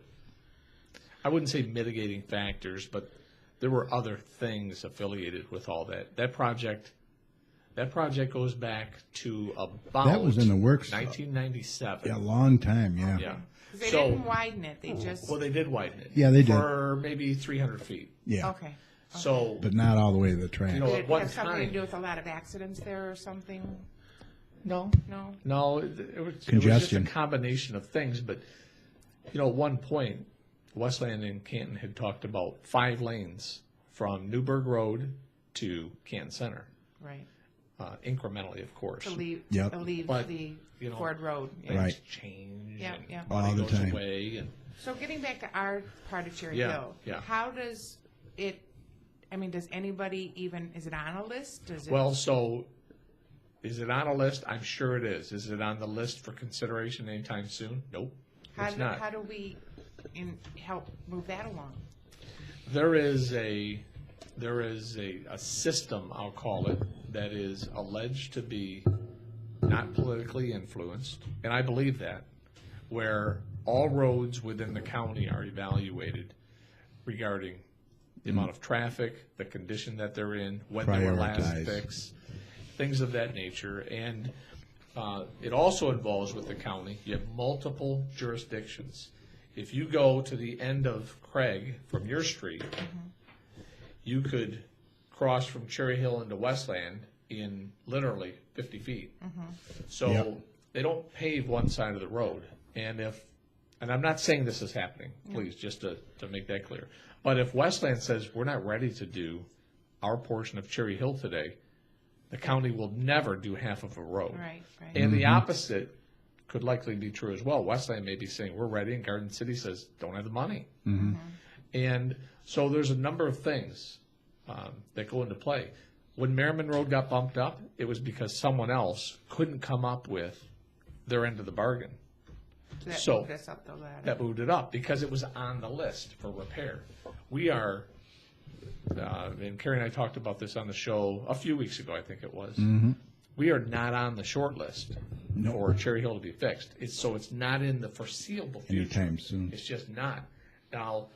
I wouldn't say mitigating factors, but there were other things affiliated with all that. That project goes back to about That was in the works. 1997. Yeah, a long time, yeah. Yeah. 'Cause they So- didn't widen it, they just, Well, they did widen it. Yeah, they did. For maybe 300 feet. Yeah, okay. So, but not all the way to the track. You know, Did at it one have something to time- do with a lot of accidents there or something? no, No? no, it was just a Congestion. combination of things. But, you know, at one point, Westland and Canton had talked about 5 lanes from Newburgh Road to Canton Center, Right. incrementally, of course. To leave, Yep. to leave But, the you know, Ford Road. Things Right. change. Yeah, and yeah. money All the goes time. away, and So getting back to our part of Cherry Yeah, Hill, yeah. how does it, I mean, does anybody even, is it on a list? Does it? well, so is it on a list? I'm sure it is. Is it on the list for consideration anytime soon? Nope, How it's do, not. how do we help move that along? There is a system, I'll call it, that is alleged to be not politically influenced, and I believe that, where all roads within the county are evaluated regarding the amount of traffic, the condition that they're in, when they were last Prioritize. fixed, things of that nature. And it also involves with the county, you have multiple jurisdictions. If you go to the end of Craig from your street, you could cross from Cherry Hill into Westland in literally 50 feet. So Yep. they don't pave one side of the road. And I'm not saying this is happening, please, just to make that clear. But if Westland says we're not ready to do our portion of Cherry Hill today, the county will never do half of a road. Right, right. And the opposite could likely be true as well. Westland may be saying we're ready, and Garden City says don't have the money. And so there's a number of things that go into play. When Merriman Road got bumped up, it was because someone else couldn't come up with their end of the bargain. That So- moved us up the ladder. That moved it up because it was on the list for repair. We are, and Kerry and I talked about this on the show a few weeks ago, I think it was. We are not on the short list for Cherry Hill to be fixed. So it's not in the foreseeable future. Anytime soon. It's just not. Now,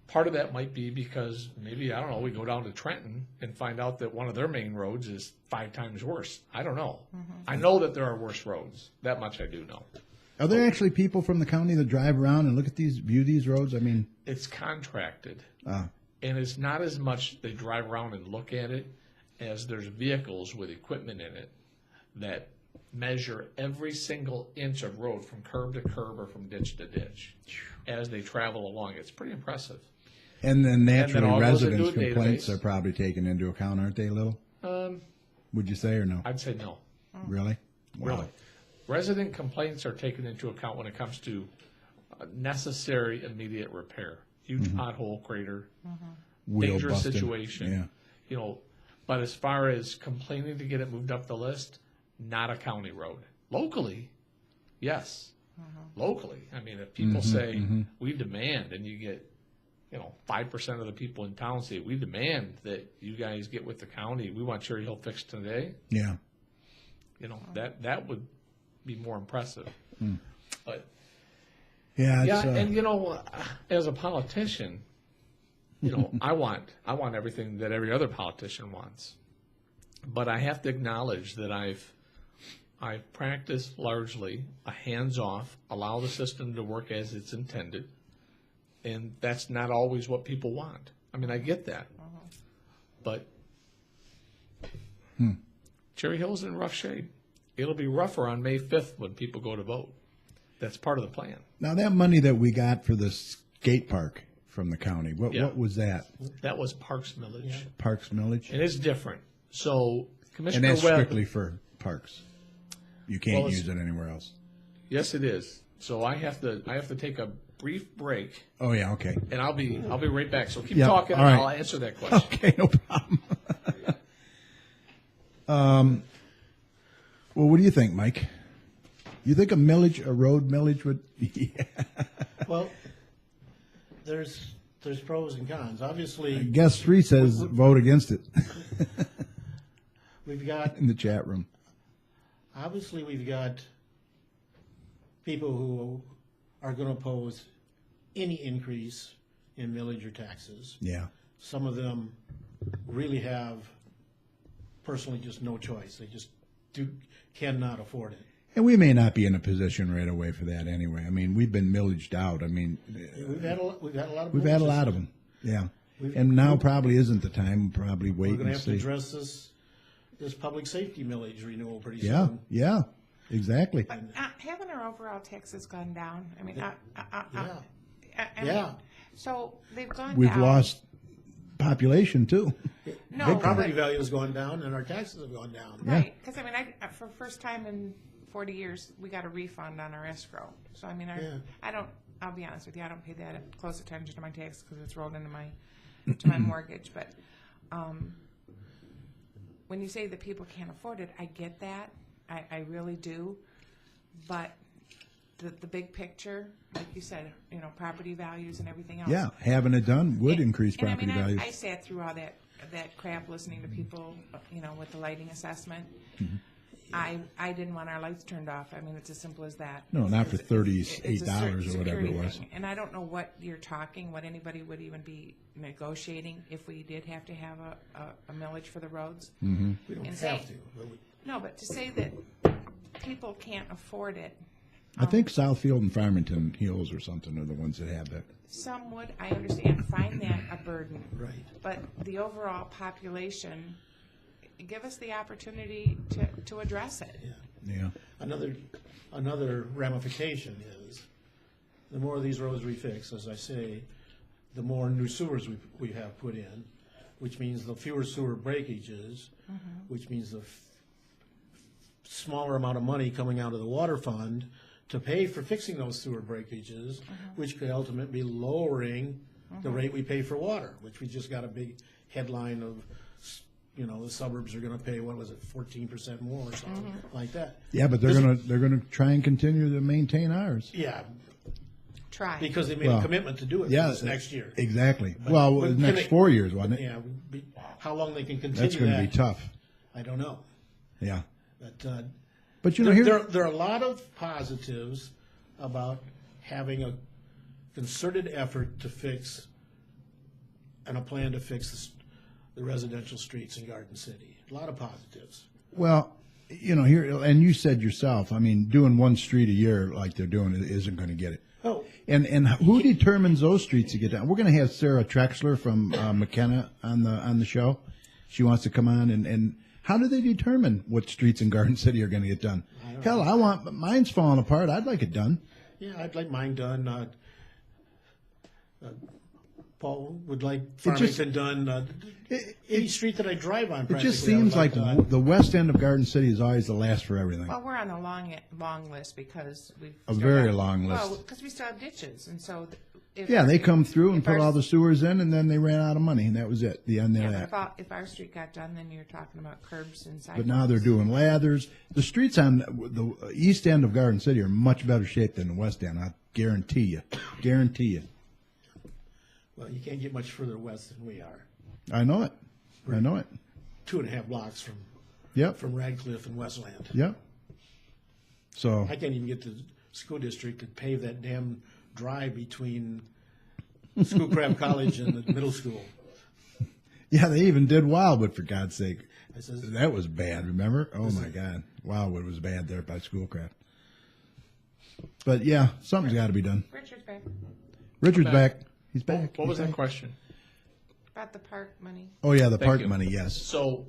part of that might be because maybe, I don't know, we go down to Trenton and find out that one of their main roads is 5 times worse. I don't know. I know that there are worse roads. That much I do know. Are there actually people from the county that drive around and look at view these roads? I mean, It's contracted. ah, And it's not as much they drive around and look at it as there's vehicles with equipment in it that measure every single inch of road from curb to curb or from ditch to ditch as they travel along. It's pretty impressive. and then naturally all goes into residents' a complaints database. are probably taken into account, aren't they, Little? Would you say or no? I'd say no, Really? really. Resident complaints are taken into account when it comes to necessary immediate repair. Huge pothole crater, Wheel dangerous busted. situation. Yeah. You know, but as far as complaining to get it moved up the list, not a county road. Locally, yes. Locally, I mean, if people say we demand, and you get, 5% of the people in town say we demand that you guys get with the county. We want Cherry Hill fixed today. Yeah. That would be more impressive. But Yeah. It's, yeah, and as a politician, I want everything that every other politician wants. But I have to acknowledge that I've practiced largely a hands-off, allow the system to work as it's intended, and that's not always what people want. I mean, I get that, but Cherry Hill's in rough shape. It'll be rougher on May 5th when people go to vote. That's part of the plan. now that money that we got for the skate park from the county, what was that? That was Parks Millage, Parks millage? and it's different. So And Commissioner that's Webb, strictly for parks. You can't Well, it's- use it anywhere else. yes, it is. So I have to take a brief break, Oh yeah, okay. and I'll be right back. So keep Yeah, talking, all and right. I'll answer that question. Okay, no problem. Well, what do you think, Mike? You think a road millage would? Yeah. Well, there's pros and cons. Obviously, Guest 3 says vote against it we've got in the chat room. people who are going to oppose any increase in millage or taxes. Yeah. Some of them really have personally just no choice. They just cannot afford it. And we may not be in a position right away for that anyway. I mean, we've been millaged out. I mean, We've had a lot of. we've had a lot of them. Yeah. And now probably isn't the time. We'll probably We're wait going to and have to see. address this public safety millage renewal pretty Yeah, soon. yeah, exactly. But haven't our overall taxes gone down? I mean, I Yeah. mean, so they've gone We've down. lost population too. No, Property but- value has gone down and our taxes have gone down. Right, because I mean, for the first time in 40 years, we got a refund on our escrow. So I mean, I'll be honest with you, I don't pay that close attention to my taxes because it's rolled into my mortgage. But when you say that people can't afford it, I get that, I really do. But the big picture, like you said, you know, property values and everything else. Yeah, having it done would increase And property I mean, values. I sat through all that crap listening to people, you know, with the lighting assessment. Mm-hmm. I didn't want our lights turned off. I mean, it's as simple as that. No, not for It's a $38 or whatever it security was. thing. And I don't know what you're talking, what anybody would even be negotiating if we did have to have a millage for the roads. Mm-hmm. We don't And have say- to. But No, but to say that people can't afford it, I think Southfield and Farmington Hills or something are the ones that have that. some would, I understand, find that a burden. Right. But the overall population, give us the opportunity to address it. Yeah. Another ramification is, the more of these roads we fix, as I say, the more new sewers we have put in, which means the fewer sewer breakages, which means the smaller amount of money coming out of the water fund to pay for fixing those sewer breakages, which could ultimately be lowering the rate we pay for water, which we just got a big headline of, you know, the suburbs are gonna pay, what was it, 14% more or something like that. Yeah, but they're gonna try and continue to maintain ours. Yeah, Try. because they made Well, a commitment to do it Yeah, this next year. Exactly. But- Well, but the can next they- 4 years, wasn't it? Yeah, how long they can continue That's going to be that, tough. I don't know. Yeah. But But you know, there are a lot of positives about having a concerted effort to fix and a plan to fix the residential streets in Garden City. A lot of positives. well, you know, here, and you said yourself, I mean, doing one street a year like they're doing isn't going to get it. Oh, And who determines those streets to get done? We're going to have Sarah Trexler from McKenna on the show. She wants to come on, and how do they determine what streets in Garden City are going to get done? Hell, I want mine's falling apart. I'd like it done. yeah, I'd like mine done. Paul would like Farmington done. Any street that I drive on, It practically, just I would seems like done. the west end of Garden City is always the last for everything. Well, we're on a long list because we've. A still very got- long Well, list. because we still have ditches, and so. If Yeah, our- they come through and if put our- all the sewers in, and then they ran out of money, and that was it. The end Yeah, of but that. if our street got done, then you're talking about curbs and sidewalks. But now they're doing lathers. The streets on the east end of Garden City are in much better shape than the west end. I guarantee you. Guarantee you. Well, you can't get much further west than we are. I know it. I know it. 2.5 blocks Yep. from Radcliffe and Westland. Yep. So I can't even get to the school district to pave that damn drive between Schoolcraft College and the middle school. yeah, they even did Wildwood for God's sake. I says, That was bad. Remember? Oh my God, Wildwood was bad there by Schoolcraft. But yeah, something's got to be done. Richard's back Richard's back. He's back. What was He's that back. question? about the park money. Oh yeah, the Thank park you. money. Yes. So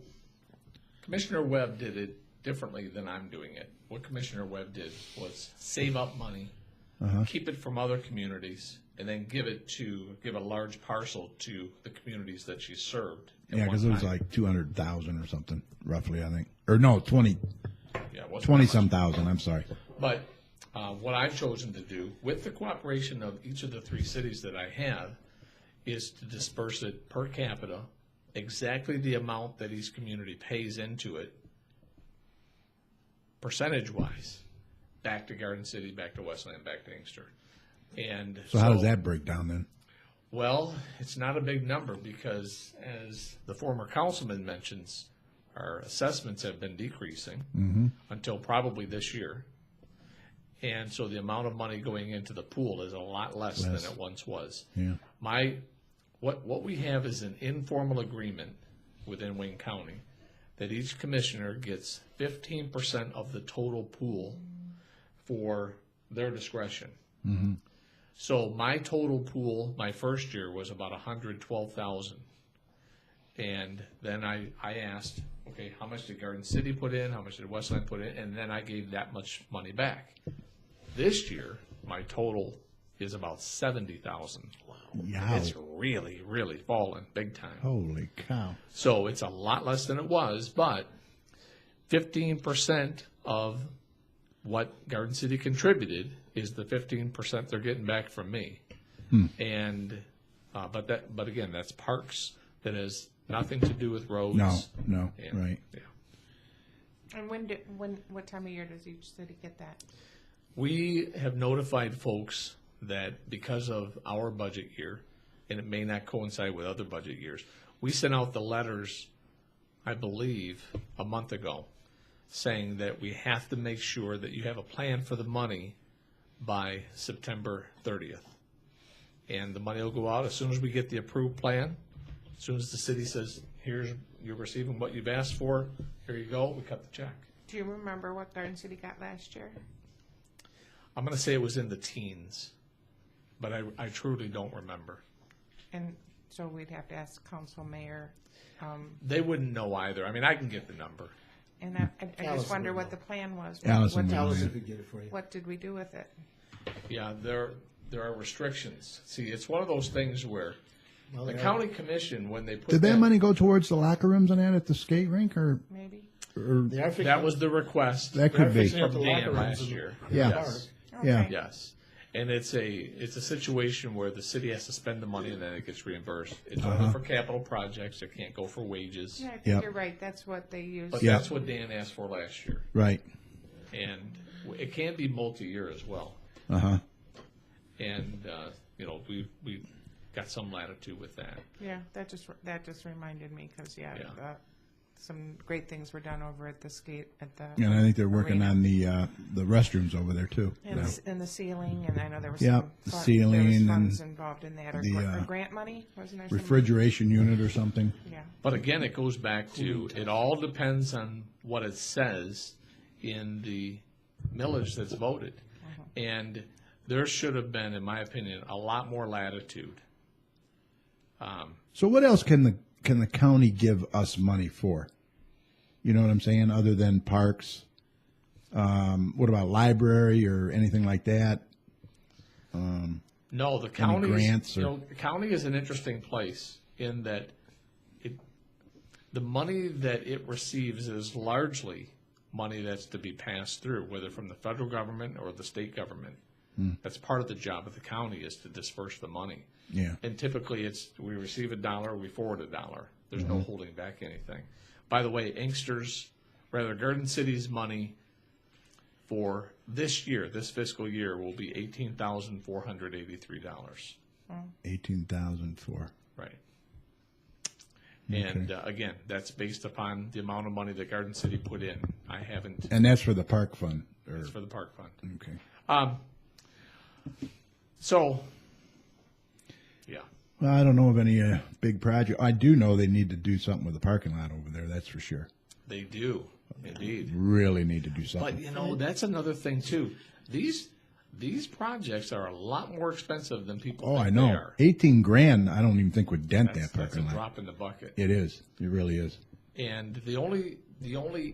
Commissioner Webb did it differently than I'm doing it. What Commissioner Webb did was save up money, keep it from other communities, and then give a large parcel to the communities that she served. at Yeah, one because it was time. like 200,000 or something, roughly. I think, or no, 20 Yeah, it wasn't that 20 much. some thousand. I'm sorry. But what I've chosen to do, with the cooperation of each of the 3 cities that I have, is to disperse it per capita, exactly the amount that each community pays into it, percentage-wise, back to Garden City, back to Westland, back to Inkster. And So how does that break down then? Well, it's not a big number because, as the former councilman mentions, our assessments have been decreasing until probably this year. And so the amount of money going into the pool is a lot less than it once was. Yeah. What we have is an informal agreement within Wayne County that each commissioner gets 15% of the total pool for their discretion. So my total pool, my first year, was about 112,000. And then I asked, okay, how much did Garden City put in? How much did Westland put in? And then I gave that much money back. This year, my total is about 70,000. Wow. Yeah. It's really, really fallen big time. Holy cow. So it's a lot less than it was, but 15% of what Garden City contributed is the 15% they're getting back from me. And but again, that's parks. That has nothing to do with roads. No, And, right. Yeah. And what time of year does each city get that? We have notified folks that because of our budget year, and it may not coincide with other budget years, we sent out the letters, I believe, a month ago, saying that we have to make sure that you have a plan for the money by September 30th. And the money will go out as soon as we get the approved plan. As soon as the city says, you're receiving what you've asked for, here you go, we cut the check. Do you remember what Garden City got last year? I'm going to say it was in the teens, but I truly don't remember. And so we'd have to ask council, mayor. They wouldn't know either. I mean, I can get the number. And I just Allison wonder would what know. the plan was. Allison What- would know. Allison could get it for you. What did we do with it? Yeah, there are restrictions. See, it's one of those things where Well, the they are- county commission, when they put Did that money go towards the locker rooms and that at the skate rink, or Maybe? They are fixing- that was the request that could be? fixing up from the Dan locker rooms last in year. Yeah. Yes. Yeah. Okay. Yes. And it's a situation where the city has to spend the money and then it gets reimbursed. It's only for capital projects. It can't go for wages. Yeah, I think Yep. you're right. That's what they use. But Yeah. that's what Dan asked for last year. Right. And it can be multi-year as well. Uh-huh. And, we got some latitude with that. Yeah, that just reminded me because Yeah. some great things were done over at the skate at the. And I think they're working arena. on the restrooms over there, too. And the ceiling, and I know there was Yeah, some the there was ceiling funds and involved in that, or, the, or grant money, wasn't there? some- Refrigeration unit or something. Yeah, But again, it goes back to, it all depends on what it says in the millage that's voted. And there should have been, in my opinion, a lot more latitude. So what else can the county give us money for? You know what I'm saying? Other than parks? What about library or anything like that? No, the county, grants or- the county is an interesting place in that the money that it receives is largely money that's to be passed through, whether from the federal government or the state government. That's part of the job of the county, is to disperse the money. Yeah. And typically we receive $1, we forward $1. There's no holding back anything. By the way, Garden City's money for this year, this fiscal year, will be $18,483. 18,004. Right. And again, that's based upon the amount of money that Garden City put in. I haven't, And that's for the park fund. Or, it's for the park fund. okay. So, yeah. Well, I don't know of any big project. I do know they need to do something with the parking lot over there. That's for sure. They do, indeed. Really need to do But, something. that's another thing, too. These projects are a lot more expensive than people Oh, think I they know. are. 18 grand. I don't even think would dent That's that a parking lot. drop in the bucket. It is. It really is. And the only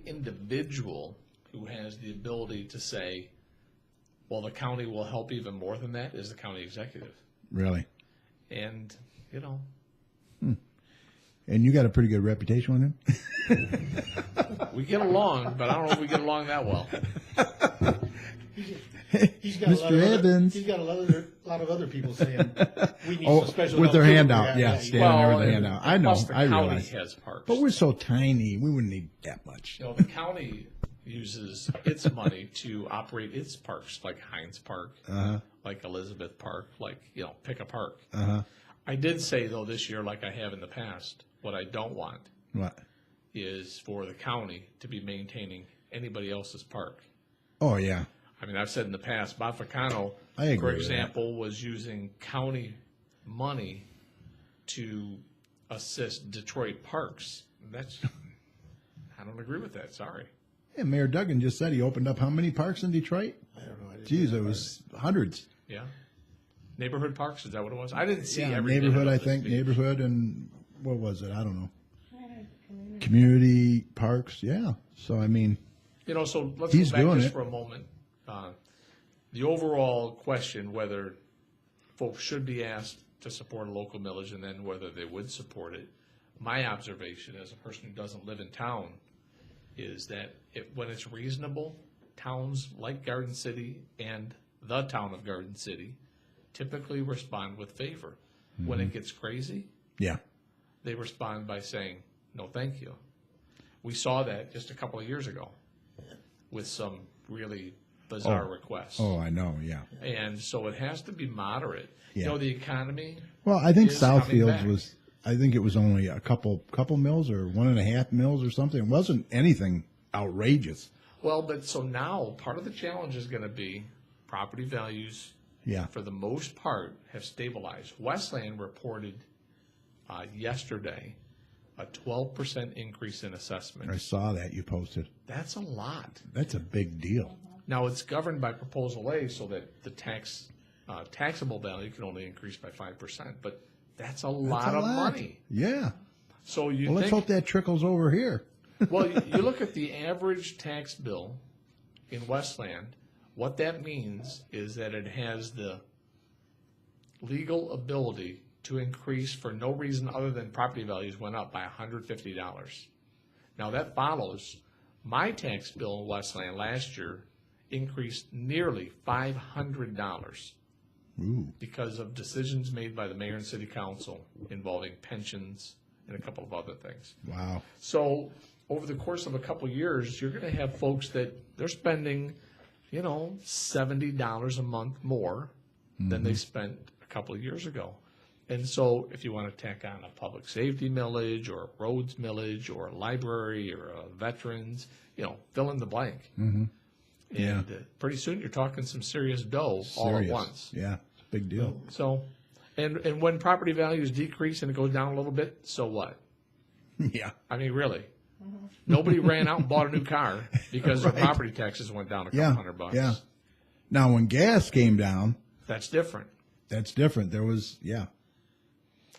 individual who has the ability to say, well, the county will help even more than that, is the county executive. Really. And, And you got a pretty good reputation with him. we get along, but I don't know if we get along that well. He's got a lot Mr. of other- Evans. He's got a lot of other people saying, we need Oh, some special with help their too." handout. Yeah, he- standing there with their and- handout. I and know. plus the I county realize. has parks. But we're so tiny. We wouldn't need that much. The county uses its money to operate its parks, like Heinz Park, like Elizabeth Park, like, pick a park. I did say, though, this year, like I have in the past, what I don't want What? is for the county to be maintaining anybody else's park. Oh, yeah. I mean, I've said in the past, Bob Ficano, I agree for with example, was using county money to assist Detroit parks. That's, I don't agree with that. Sorry. Yeah, Mayor Duggan just said he opened up how many parks in Detroit? I don't know. I didn't Geez, know it that was hundreds. Yeah. Neighborhood parks, is that what it was? I didn't see Yeah, every neighborhood, minute I of this think, speech. neighborhood, and what was it? I don't know. Community parks, yeah. So, I mean, You know, so let's He's go back doing just it. for a moment. The overall question whether folks should be asked to support a local millage and then whether they would support it. My observation as a person who doesn't live in town is that when it's reasonable, towns like Garden City and the town of Garden City typically respond with favor. When it gets crazy, yeah. they respond by saying, no, thank you. We saw that just a couple of years ago with some really bizarre requests. Oh, I know, yeah. And so it has to be moderate. You Yeah. know, the economy, Well, I think is coming Southfields back. was, I think it was only a couple mills or 1.5 mills or something. It wasn't anything outrageous. well, but so now part of the challenge is going to be property values, Yeah. for the most part, have stabilized. Westland reported yesterday a 12% increase in I assessment. saw that you posted. That's a lot. That's a big deal. Now, it's governed by Proposal A so that the taxable value can only increase by 5%, but that's a lot That's a of lot. money. Yeah. So you Well, let's think, hope that trickles over here. well, you look at the average tax bill in Westland, what that means is that it has the legal ability to increase for no reason other than property values went up by $150. Now, that follows my tax bill in Westland last year increased nearly $500 Ooh. because of decisions made by the mayor and city council involving pensions and a couple of other things. Wow. So over the course of a couple of years, you're going to have folks that they're spending, you know, $70 a month more than they spent a couple of years ago. And so if you want to tack on a public safety millage or a roads millage or a library or a veterans, you know, fill in the blank. And Yeah. pretty soon you're talking some serious dough all at Serious. once. Yeah. It's a big deal. So, and when property values decrease and it goes down a little bit, so what? Yeah. I mean, really. Nobody ran out and bought a new car because their property taxes went down a couple Yeah. $100. Yeah. Now, when gas came down, That's different. that's different. There was, yeah.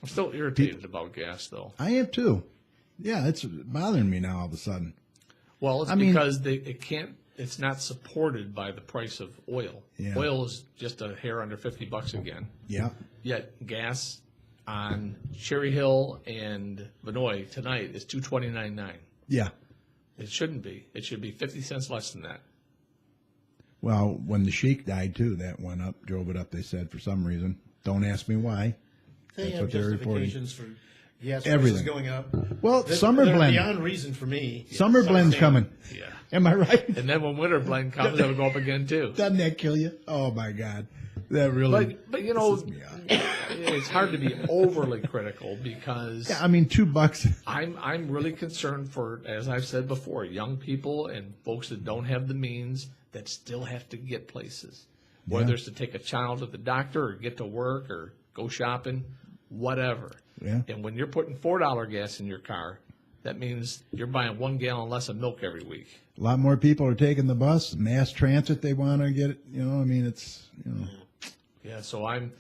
I'm still irritated about gas, though. I am too. Yeah, it's bothering me now all of a sudden. Well, it's I mean- because it's not supported by the price of oil. Yeah. Oil is just a hair under $50 again. Yeah. Yet gas on Cherry Hill and Vinoy tonight is $2.29.9. Yeah. It shouldn't be. It should be 50 cents less than that. Well, when the Sheik died too, that went up, drove it up, they said, for some reason. Don't ask me why. They That's have what they're reporting. justifications for gas Everything. prices going up. Well, They're summer blend. beyond reason for me. Summer blend's coming. Yeah. Am I right? And then when winter blend comes, it'll go up again, too. Doesn't that kill you? Oh, my God. That really. But you know, pisses me off. it's hard to be overly critical because Yeah, I mean, $2. I'm really concerned for, as I've said before, young people and folks that don't have the means that still have to get places, whether Yeah. it's to take a child to the doctor or get to work or go shopping, whatever. Yeah. And when you're putting $4 gas in your car, that means you're buying 1 gallon less of milk every week. A lot more people are taking the bus, mass transit, they want to get, I mean, it's, Yeah, so I'm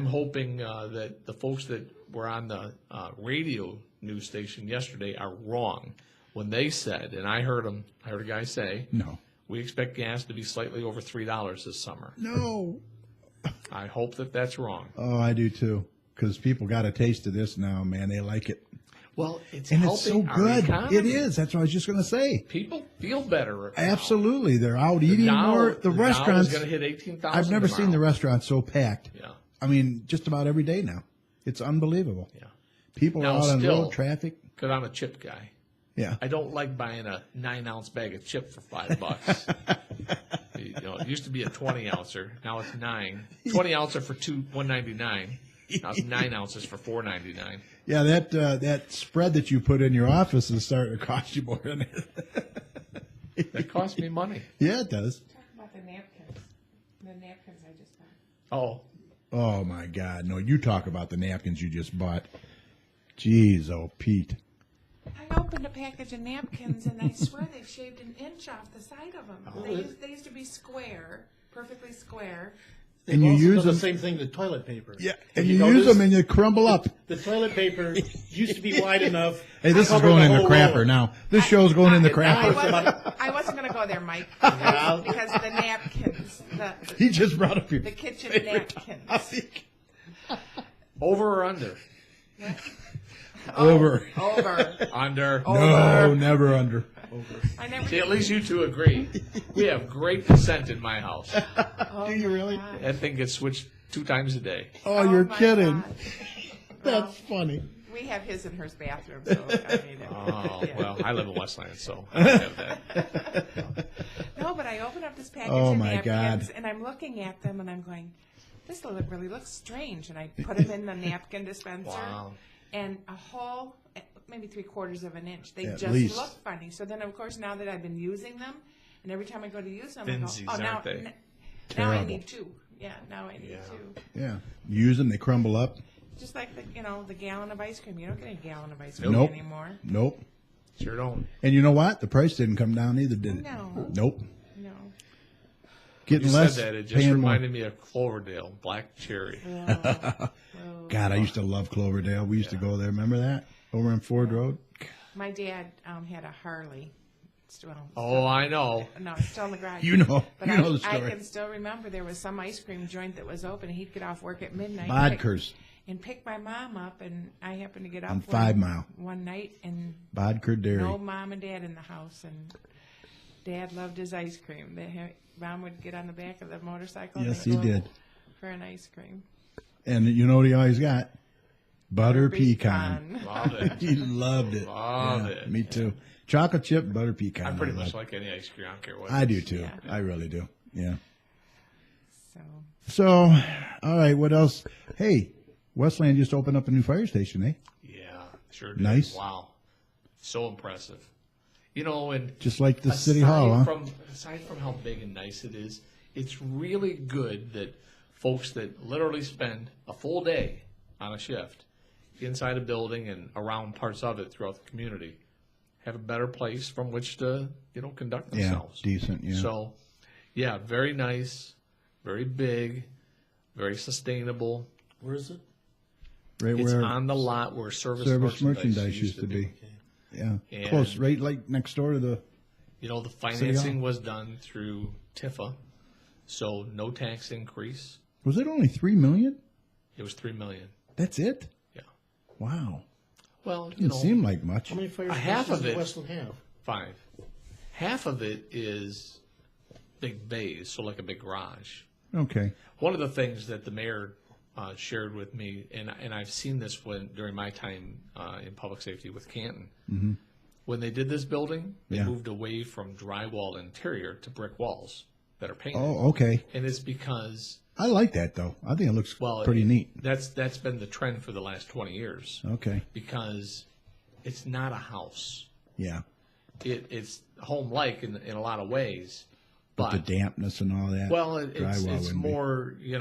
hoping that the folks that were on the radio news station yesterday are wrong when they said, and I heard a guy say, no. we expect gas to be slightly over $3 this summer. No. I hope that that's wrong. Oh, I do too. Because people got a taste of this now, man. They like it. Well, it's And it's so helping our good. economy. It is. That's what I was just going to say. People feel better. now. Absolutely. They're out The eating Dow- more. The Dow restaurants. is going to hit 18,000 I've never seen the tomorrow. restaurant so packed. Yeah, I mean, just about every day now. It's unbelievable. yeah. People Now, are out on still- road traffic. Because I'm a chip guy. Yeah. I don't like buying a 9-ounce bag of chip for $5. It used to be a 20-ouncer. Now it's 9. 20-ouncer for $1.99. Now it's 9 ounces for $4.99. Yeah, that spread that you put in your office is starting to cost you more than it. That costs me money. Yeah, it does. Talk about the napkins. The napkins I just bought. Oh, Oh, my God. No, you talk about the napkins you just bought. Jeez, oh, Pete. I opened a package of napkins, and I swear they've shaved an inch off the side of them. They used to be square, perfectly square. They've And you also use done them- the same thing to toilet paper. Yeah, Have and you use noticed? them and you crumble up. The toilet paper used to be wide enough. Hey, this to is cover going in the whole crapper roll. now. This show's going in the I crapper. wasn't going to go there, Mike, Yeah. because the napkins, He just brought up your the kitchen favorite napkins. topic. Over or under? Over. Over. Under. No, never under. I never See, at least you two agree. We have great consent in my house. Do you really? That thing gets switched 2 times a day. Oh, you're my kidding. God. That's funny. We have his and hers bathroom, so I mean. Oh, yeah. well, I live in Westland, so I don't have that. No, but I open up this package Oh, of my napkins, God. and I'm looking at them, and I'm going, this really looks strange. And I put them in the napkin dispenser, Wow. and a whole, maybe 3/4 of an inch. They At just least. look funny. So then, of course, now that I've been using them, and every time I go to use them, Finsies, I go, oh, now, aren't they? now I Terrible. need 2. Yeah, now I need Yeah. 2. Yeah. You use them, they crumble up. Just like the gallon of ice cream. You don't get a gallon of ice cream Nope. anymore. Nope. Sure don't. And you know what? The price didn't come down either, did it? No. Nope. No. Getting You less. said that, it just paying more. reminded me of Cloverdale, Black Cherry. God, I used to love Cloverdale. We used to go there. Remember that? Over on Ford Road? My dad had a Harley. Well, Oh, I know. no, it's still in the garage. You know. But You know the I story. can still remember there was some ice cream joint that was open. He'd get off work at midnight. Vodkers. And pick my mom up, and I happened to get up On 5 Mile. one night, and Vodka Dairy. no mom and dad in the house, and Dad loved his ice cream. Mom would get on the back of the motorcycle. and Yes, they'd he go did. for an ice cream. And you know what he always got? Butter pecan. Pecan. Love it. He loved it. Love Yeah, it. Me too. Chocolate chip, butter pecan. I pretty I much love. like any ice cream. I don't care what. I it do is. too. Yeah. I really do. Yeah. So So, all right, what else? Hey, Westland just opened up a new fire station, eh? Yeah, sure did. Nice. Wow. So impressive. You know, and Just like the city hall, huh? Aside from how big and nice it is, it's really good that folks that literally spend a full day on a shift inside a building and around parts of it throughout the community have a better place from which to, conduct Yeah, themselves. decent, yeah. So, yeah, very nice, very big, very sustainable. Where is it? Right It's where on the lot where service merchandise used to be. Yeah, And- close, right, like next door to the. The financing was done through TIFA, so no tax increase. Was it only $3 million? It was $3 million. That's it. Yeah. Wow, Well, didn't seem like much. How many fire half stations of does it- Westland have? 5. Half of it is big bays, so like a big garage. Okay, One of the things that the mayor shared with me, and I've seen this during my time in public safety with Canton. Mm-hmm. When they did this building, they Yeah. moved away from drywall interior to brick walls that are painted. oh, okay. And it's because I like that though. I think it looks pretty neat. That's been the trend for the last 20 years Okay, because it's not a house. yeah, It's home-like in a lot of ways, but but the dampness and all that. well, it's drywall wouldn't be. more. You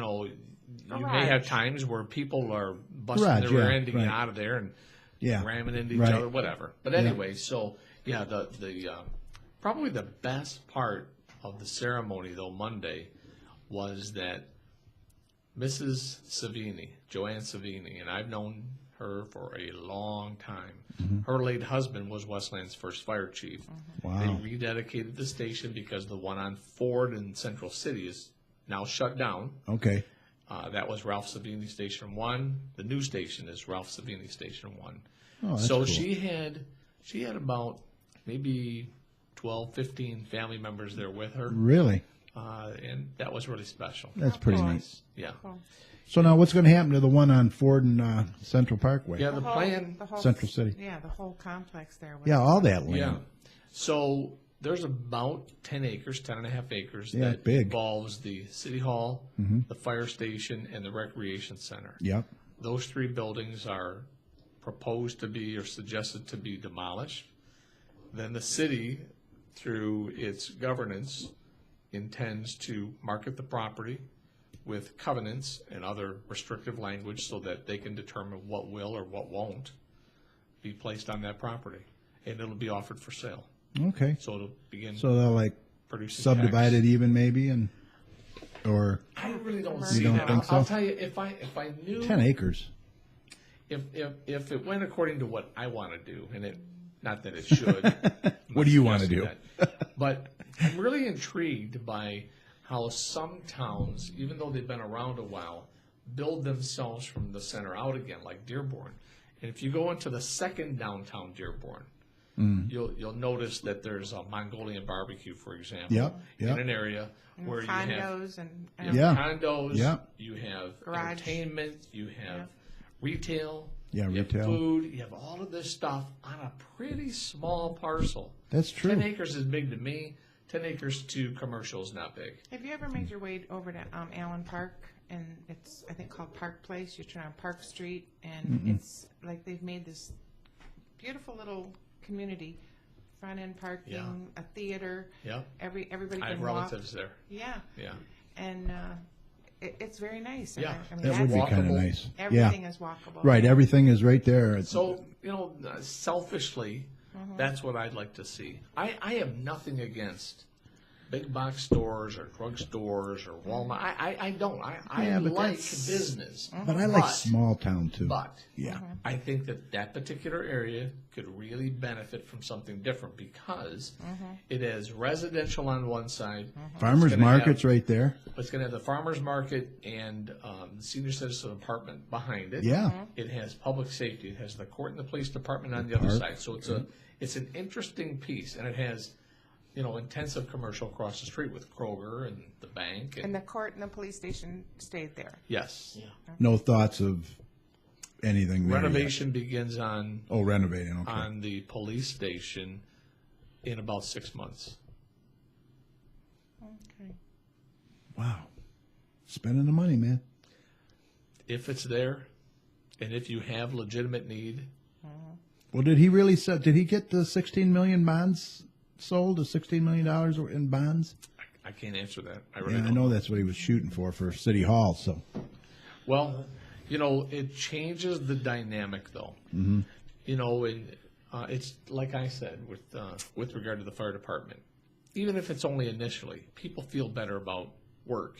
may have times where people are busting Garage, their rear yeah, end to get right. out of there and Yeah, ramming into each right. other, whatever. But anyway, so yeah, the probably the best part of the ceremony though Monday was that Mrs. Savini, Joanne Savini, and I've known her for a long time. Mm-hmm. Her late husband was Westland's first fire chief. Wow. They rededicated the station because the one on Ford in Central City is now shut down. Okay, That was Ralph Savini Station 1. The new station is Ralph Savini Station 1. Oh, that's so cool. she had about maybe 12, 15 family members there with her. really? And that was really special. That's pretty neat. Yeah. So now, what's going to happen to the one on Ford and Central Parkway? Yeah, the plan. Central City. Yeah, the whole complex there. Was Yeah, all that land. Yeah. So there's about 10 acres, 10 and a half acres Yeah, that big. involves the city hall, the fire station, and the recreation center. Yep. Those 3 buildings are proposed to be or suggested to be demolished. Then the city, through its governance, intends to market the property with covenants and other restrictive language so that they can determine what will or what won't be placed on that property, and it'll be offered for sale. Okay. So it'll begin So they'll like producing subdivide tax. it even maybe or I really don't You see don't that. think so? I'll tell you, if I knew 10 acres. if it went according to what I want to do, and it, not that it should. What do you want to do? But I'm really intrigued by how some towns, even though they've been around a while, build themselves from the center out again, like Dearborn. And if you go into the second downtown Dearborn, you'll notice that there's a Mongolian barbecue, for example, Yep, yep. in an area where you have Condos and Yeah. condos, Yeah. you have Garage. entertainment, you have retail, Yeah, you retail. have food, you have all of this stuff on a pretty small parcel. That's true. 10 acres is big to me. 10 acres to commercial is not big. Have you ever made your way over to Allen Park? And it's, I think, called Park Place. You turn on Park Street, and it's like they've made this beautiful little community. Front end parking, Yeah. a theater. Yeah. Everybody I can have walk. relatives there. Yeah, Yeah. and it's very nice. And Yeah. I mean, That would be that's- kind of walkable. nice. Everything Yeah. is walkable. Right. Everything is right there. So, selfishly, that's what I'd like to see. I have nothing against big box stores or drugstores or Walmart. I don't. I Yeah, but like that's- business. But I like small town too. But Yeah. I think that particular area could really benefit from something different because it has residential on one side. Farmers gonna market's have- right there. It's going to have the farmer's market and the senior citizen apartment behind it. Yeah. It has public safety. It has the court and the police department on the other park. side. So it's an interesting piece, and it has intensive commercial across the street with Kroger and the bank. And the court and the police station stayed there. Yes, No thoughts of anything there yet. renovation begins on Oh, renovating. Okay. on the police station in about 6 months. Okay. Wow. Spending the money, man. If it's there, and if you have legitimate need, Well, did he really sell? Did he get the 16 million bonds sold? The $16 million in bonds? I can't answer that. I really Yeah, I don't know that's what he was shooting for City Hall. So Well, it changes the dynamic, though. Mm-hmm. And it's like I said with regard to the fire department. Even if it's only initially, people feel better about work,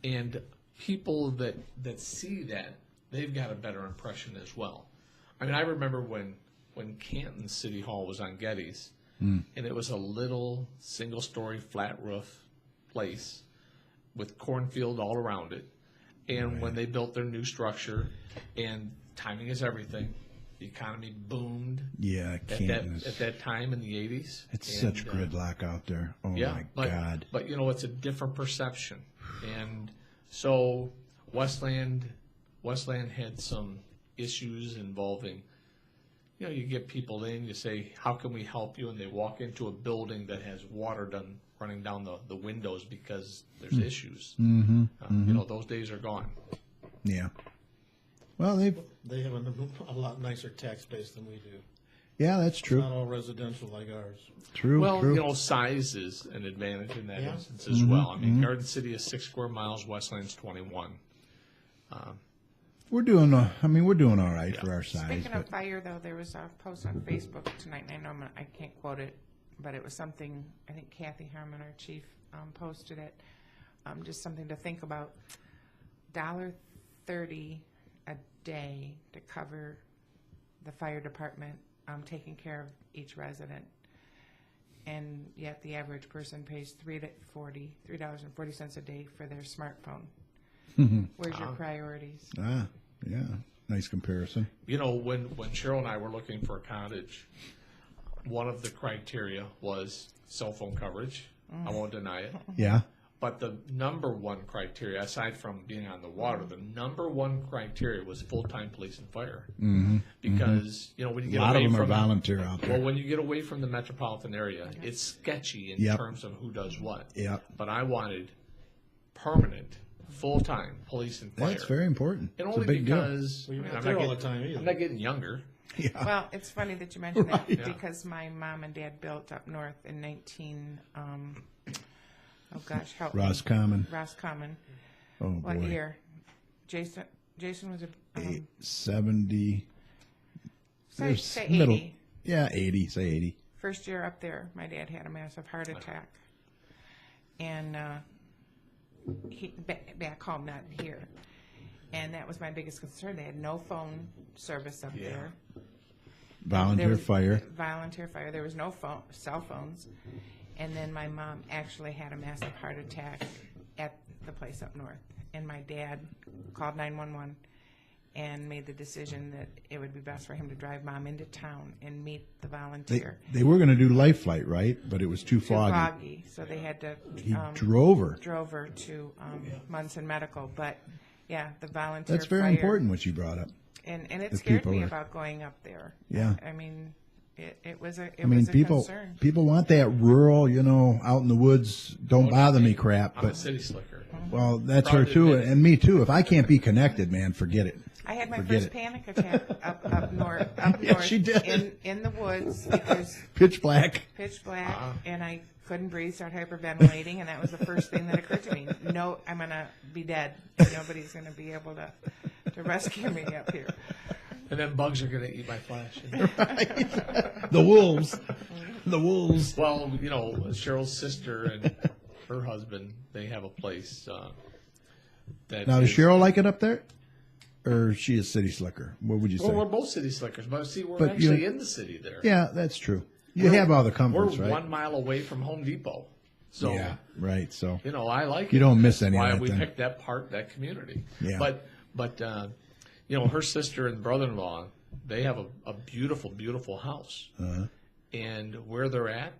and people that see that, they've got a better impression as well. I mean, I remember when Canton City Hall was on Getty's, and it was a little single-story flat roof place with cornfield all around it. And when they built their new structure, and timing is everything, the economy boomed yeah, at Canton is. that time in the 80s. It's And, such gridlock out there. Oh yeah, my God. But it's a different perception. And so Westland had some issues involving, you get people in, you say, how can we help you? And they walk into a building that has water running down the windows because there's issues. Those days are gone. Yeah. Well, They have a lot nicer tax base than we do. yeah, that's It's true. not all residential like ours. True. Well, true. size is an advantage in that Yeah. instance as well. I mean, Garden City is 6 square miles, Westland's 21. We're doing all right Yeah. for our size. Speaking of But fire, though, there was a post on Facebook tonight, and I know I can't quote it, but it was something, I think Kathy Harmon, our chief, posted it, just something to think about. $1.30 a day to cover the fire department taking care of each resident. And yet the average person pays $3.40 a day for their smartphone. Where's your priorities? yeah, nice comparison. When Cheryl and I were looking for a cottage, one of the criteria was cell phone coverage. I won't deny it. Yeah. But the number one criteria, aside from being on the water, the number one criteria was full-time police and fire. Because, when you A get lot away of them are from volunteer out well, there. when you get away from the metropolitan area, it's sketchy in Yep. terms of who does what. Yep. But I wanted permanent, full-time police and fire. That's very important. And It's only a big deal. because Well, you're I mean, not I'm there not all the getting- time either. I'm not getting younger. Well, it's funny that you mentioned that Right. because my mom and dad built up north in 19, help me. Roscommon. Roscommon. Oh What boy. year? Jason was a 70. Say 80. Yeah, 80. Say 80. First year up there, my dad had a massive heart attack. And back home, not here. And that was my biggest concern. They had no phone service up there. Volunteer fire. Volunteer fire. There was no cell phones. And then my mom actually had a massive heart attack at the place up north. And my dad called 911 and made the decision that it would be best for him to drive Mom into town and meet the volunteer. They were going to do life flight, right? But it was too foggy. So they had to. He drove her. Drove her to Munson Medical, but yeah, the volunteer. That's very fire, important what you brought up. And it The scared people me are- about going up there. Yeah. I mean, it was a People concern. want that rural, out in the woods, don't bother me crap. I'm a But city slicker. well, that's Proud her to too, admit it. and me too. If I can't be connected, man, forget it. I had my Forget first it. panic attack up north. Yeah, she did. in the woods because Pitch black. pitch black, and I couldn't breathe, started hyperventilating, and that was the first thing that occurred to me. No, I'm gonna be dead. Nobody's gonna be able to rescue me up here. And then bugs are going to eat my flesh. The wolves. The wolves. Well, Cheryl's sister and her husband, they have a place that Now, does is- Cheryl like it up there? Or is she a city slicker? What would you say? Well, we're both city slickers, but see, we're But actually you- in the city there. Yeah, that's true. You have all the comforts, We're right? 1 mile away from Home Depot. So, Yeah, right. So I like You it. don't miss That's any of why that we then. picked that community. Yeah. But her sister and brother-in-law, they have a beautiful, beautiful house. And where they're at,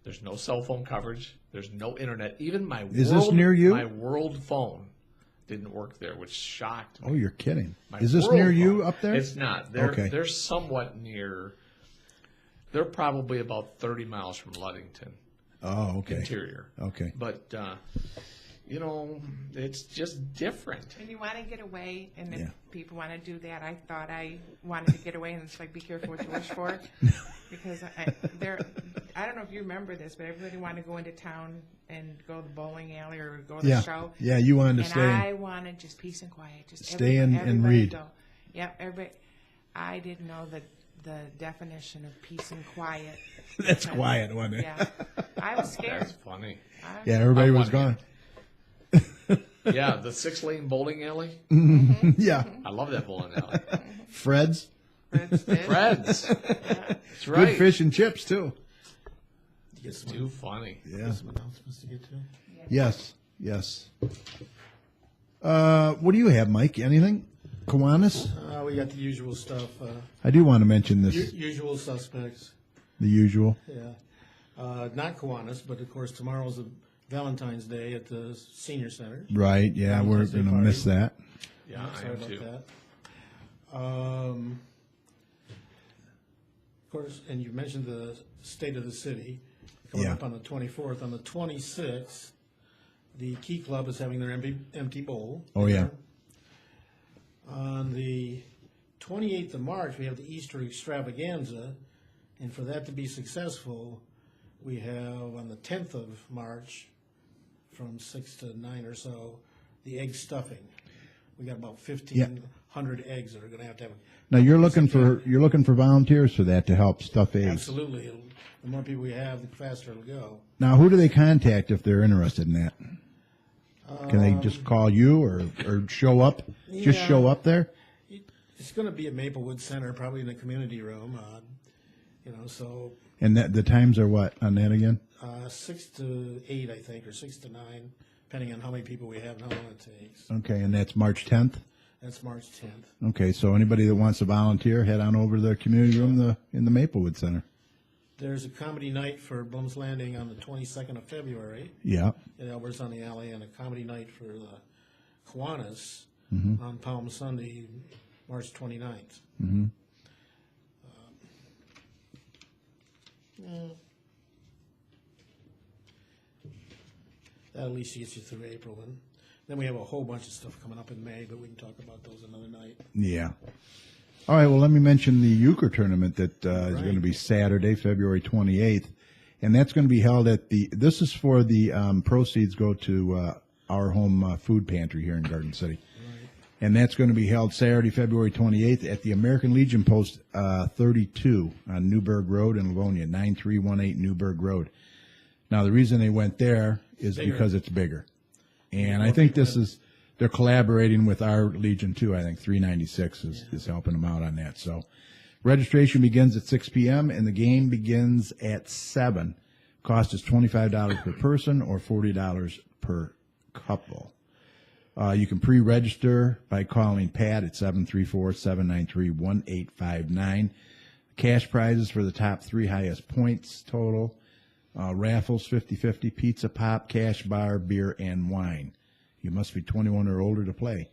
there's no cell phone coverage. There's no internet. Even my Is this near you? My world phone didn't work there, which shocked me. oh, you're kidding. My Is this world near you phone. up there? It's not. Okay. They're somewhat near. They're probably about 30 miles from Ludington Oh, okay. interior. Okay. But it's just different. And you want to get away, and if Yeah. people want to do that, I thought I wanted to get away, and it's like, be careful what you wish for, because I don't know if you remember this, but everybody wanted to go into town and go to the bowling alley or go to Yeah. the show. Yeah, you wanted to And stay. I wanted just peace and quiet, just Stay in and everybody read. Go. Yep, everybody. I didn't know the definition of peace and quiet. That's quiet, wasn't it? Yeah, I was scared. That's funny. Yeah, everybody On was one gone. Yeah, the 6-lane bowling alley. Yeah. I love that bowling alley. Fred's. Fred's did. Fred's. That's right. Good fish and chips, too. It's too funny. Yeah. Some announcements to get to. Yes. Yes. What do you have, Mike? Anything? Kiwanis? We got the usual stuff. I do want to mention this. Usual suspects. The usual. Yeah. Not Kiwanis, but of course tomorrow's the Valentine's Day at the Senior Center. Right. Yeah, we're Valentine's Day going to party. miss that. Yeah, I Sorry am about too. that. Of course, and you mentioned the State of the City coming Yeah. up on the 24th. On the 26th, the Key Club is having their empty bowl. Oh, yeah. On the 28th of March, we have the Easter extravaganza, and for that to be successful, we have on the 10th of March, from 6 to 9 or so, the egg stuffing. We got about 1,500 eggs that are going to have. Now you're looking for volunteers for that to help stuff eggs. Absolutely. The more people we have, the faster it'll go. Now, who do they contact if they're interested in that? Can they just call you or show up? Just Yeah. show up there? It's going to be at Maplewood Center, probably in the community room. So And the times are what on that again? 6 to 8, I think, or 6 to 9, depending on how many people we have and how long it takes. Okay, and that's March 10th? That's March 10th. Okay, so anybody that wants to volunteer, head on over to the community room in the Maplewood Center. There's a comedy night for Bloom's Landing on the 22nd of February Yeah. at Albert's on the Alley, and a comedy night for the Kiwanis Mm-hmm. on Palm Sunday, March 29th. That at least gets you through April. And then we have a whole bunch of stuff coming up in May, but we can talk about those another night. Yeah. All right, well, let me mention the euchre tournament that is going to be Saturday, February 28th. And that's going to be held at this is for the proceeds go to our home food pantry here in Garden City. And that's going to be held Saturday, February 28th at the American Legion Post 32 on Newburgh Road in Livonia, 9318 Newburgh Road. Now, the reason they went there is because it's bigger. And I think they're collaborating with our Legion too. I think 396 is helping them out on that. So registration begins at 6 p.m. and the game begins at 7. Cost is $25 per person or $40 per couple. You can pre-register by calling Pat at 734-793-1859. Cash prizes for the top 3 highest points total. Raffles 50-50, pizza, pop, cash bar, beer, and wine. You must be 21 or older to play.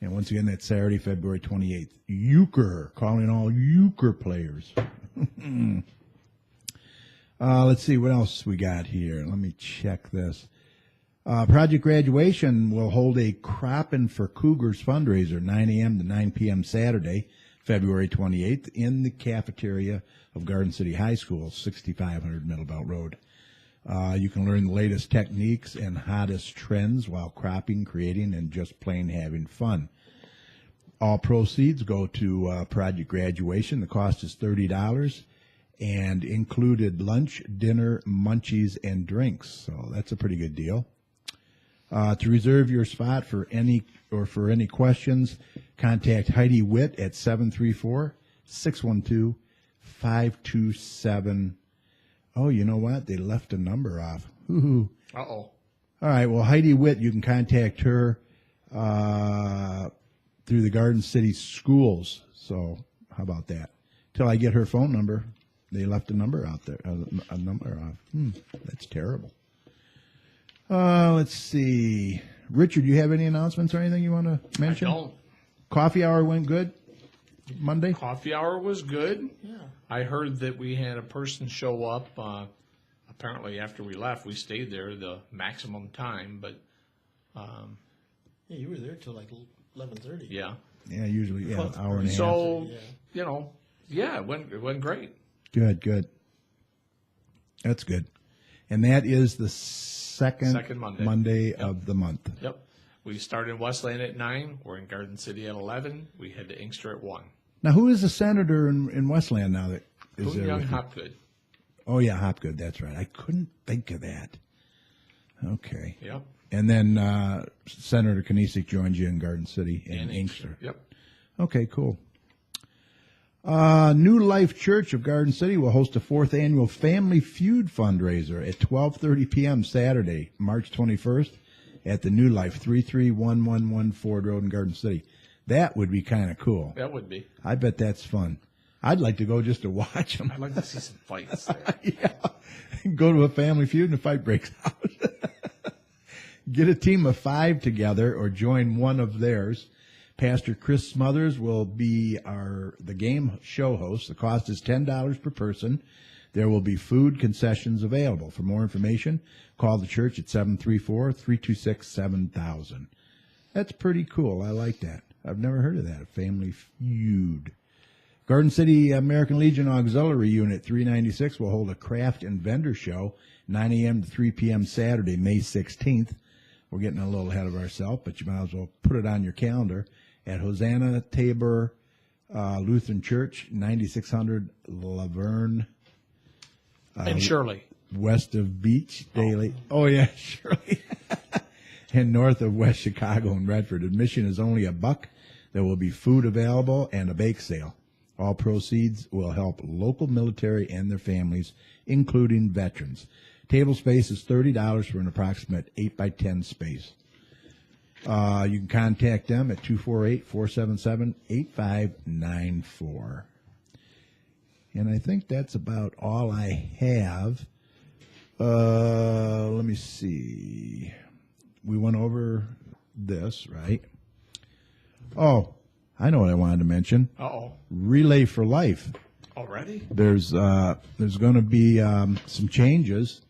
And once again, that's Saturday, February 28th. Euchre, calling all Euchre players. Let's see what else we got here. Let me check this. Project Graduation will hold a Croppin' for Cougars fundraiser, 9 a.m. to 9 p.m. Saturday, February 28th, in the cafeteria of Garden City High School, 6500 Middle Belt Road. You can learn the latest techniques and hottest trends while cropping, creating, and just plain having fun. All proceeds go to Project Graduation. The cost is $30 and included lunch, dinner, munchies, and drinks. So that's a pretty good deal. To reserve your spot for any questions, contact Heidi Witt at 734-612-527. Oh, you know what? They left a number off. Ooh. Uh-oh. All right. Well, Heidi Witt, you can contact her through the Garden City Schools. So how about that? Till I get her phone number, they left a number out there. A number off. That's terrible. Let's see. Richard, you have any announcements or anything you want to mention? I don't. Coffee hour went good Monday? Coffee hour was good. Yeah. I heard that we had a person show up. Apparently, after we left, we stayed there the maximum time. But Yeah, you were there till like 11:30. yeah, Yeah, usually an hour and a half. so Yeah. it went great. Good. That's good. And that is the second Second Monday of the month. Yep. We started in Westland at 9. We're in Garden City at 11. We head to Inkster at 1. Now, who is the senator in Westland now that is Boone there? Young with you? Hopgood. Oh, yeah, Hopgood. That's right. I couldn't think of that. Okay. Yep. And then Senator Kanisic joins you in Garden City in And Inkster. Yep. Okay, cool. New Life Church of Garden City will host a 4th annual Family Feud fundraiser at 12:30 p.m. Saturday, March 21st at the New Life, 33111 Ford Road in Garden City. That would be kind of cool. That would be. I bet that's fun. I'd like to go just to watch them. I'd like to see some fights there. Yeah. Go to a Family Feud and a fight breaks out. Get a team of 5 together or join one of theirs. Pastor Chris Smothers will be the game show host. The cost is $10 per person. There will be food concessions available. For more information, call the church at 734-326-7000. That's pretty cool. I like that. I've never heard of that, a Family Feud. Garden City American Legion Auxiliary Unit 396 will hold a craft and vendor show, 9 a.m. to 3 p.m. Saturday, May 16th. We're getting a little ahead of ourselves, but you might as well put it on your calendar at Hosanna Tabor Lutheran Church, 9600 Laverne. And Shirley. West of Beach Daily. Oh, yeah, Shirley. And north of West Chicago and Redford. Admission is only $1. There will be food available and a bake sale. All proceeds will help local military and their families, including veterans. Table space is $30 for an approximate 8x10 space. You can contact them at 248-477-8594. And I think that's about all I have. Let me see. We went over this, right? Oh, I know what I wanted to mention. Uh-oh. Relay for Life. Already? There's going to be some changes.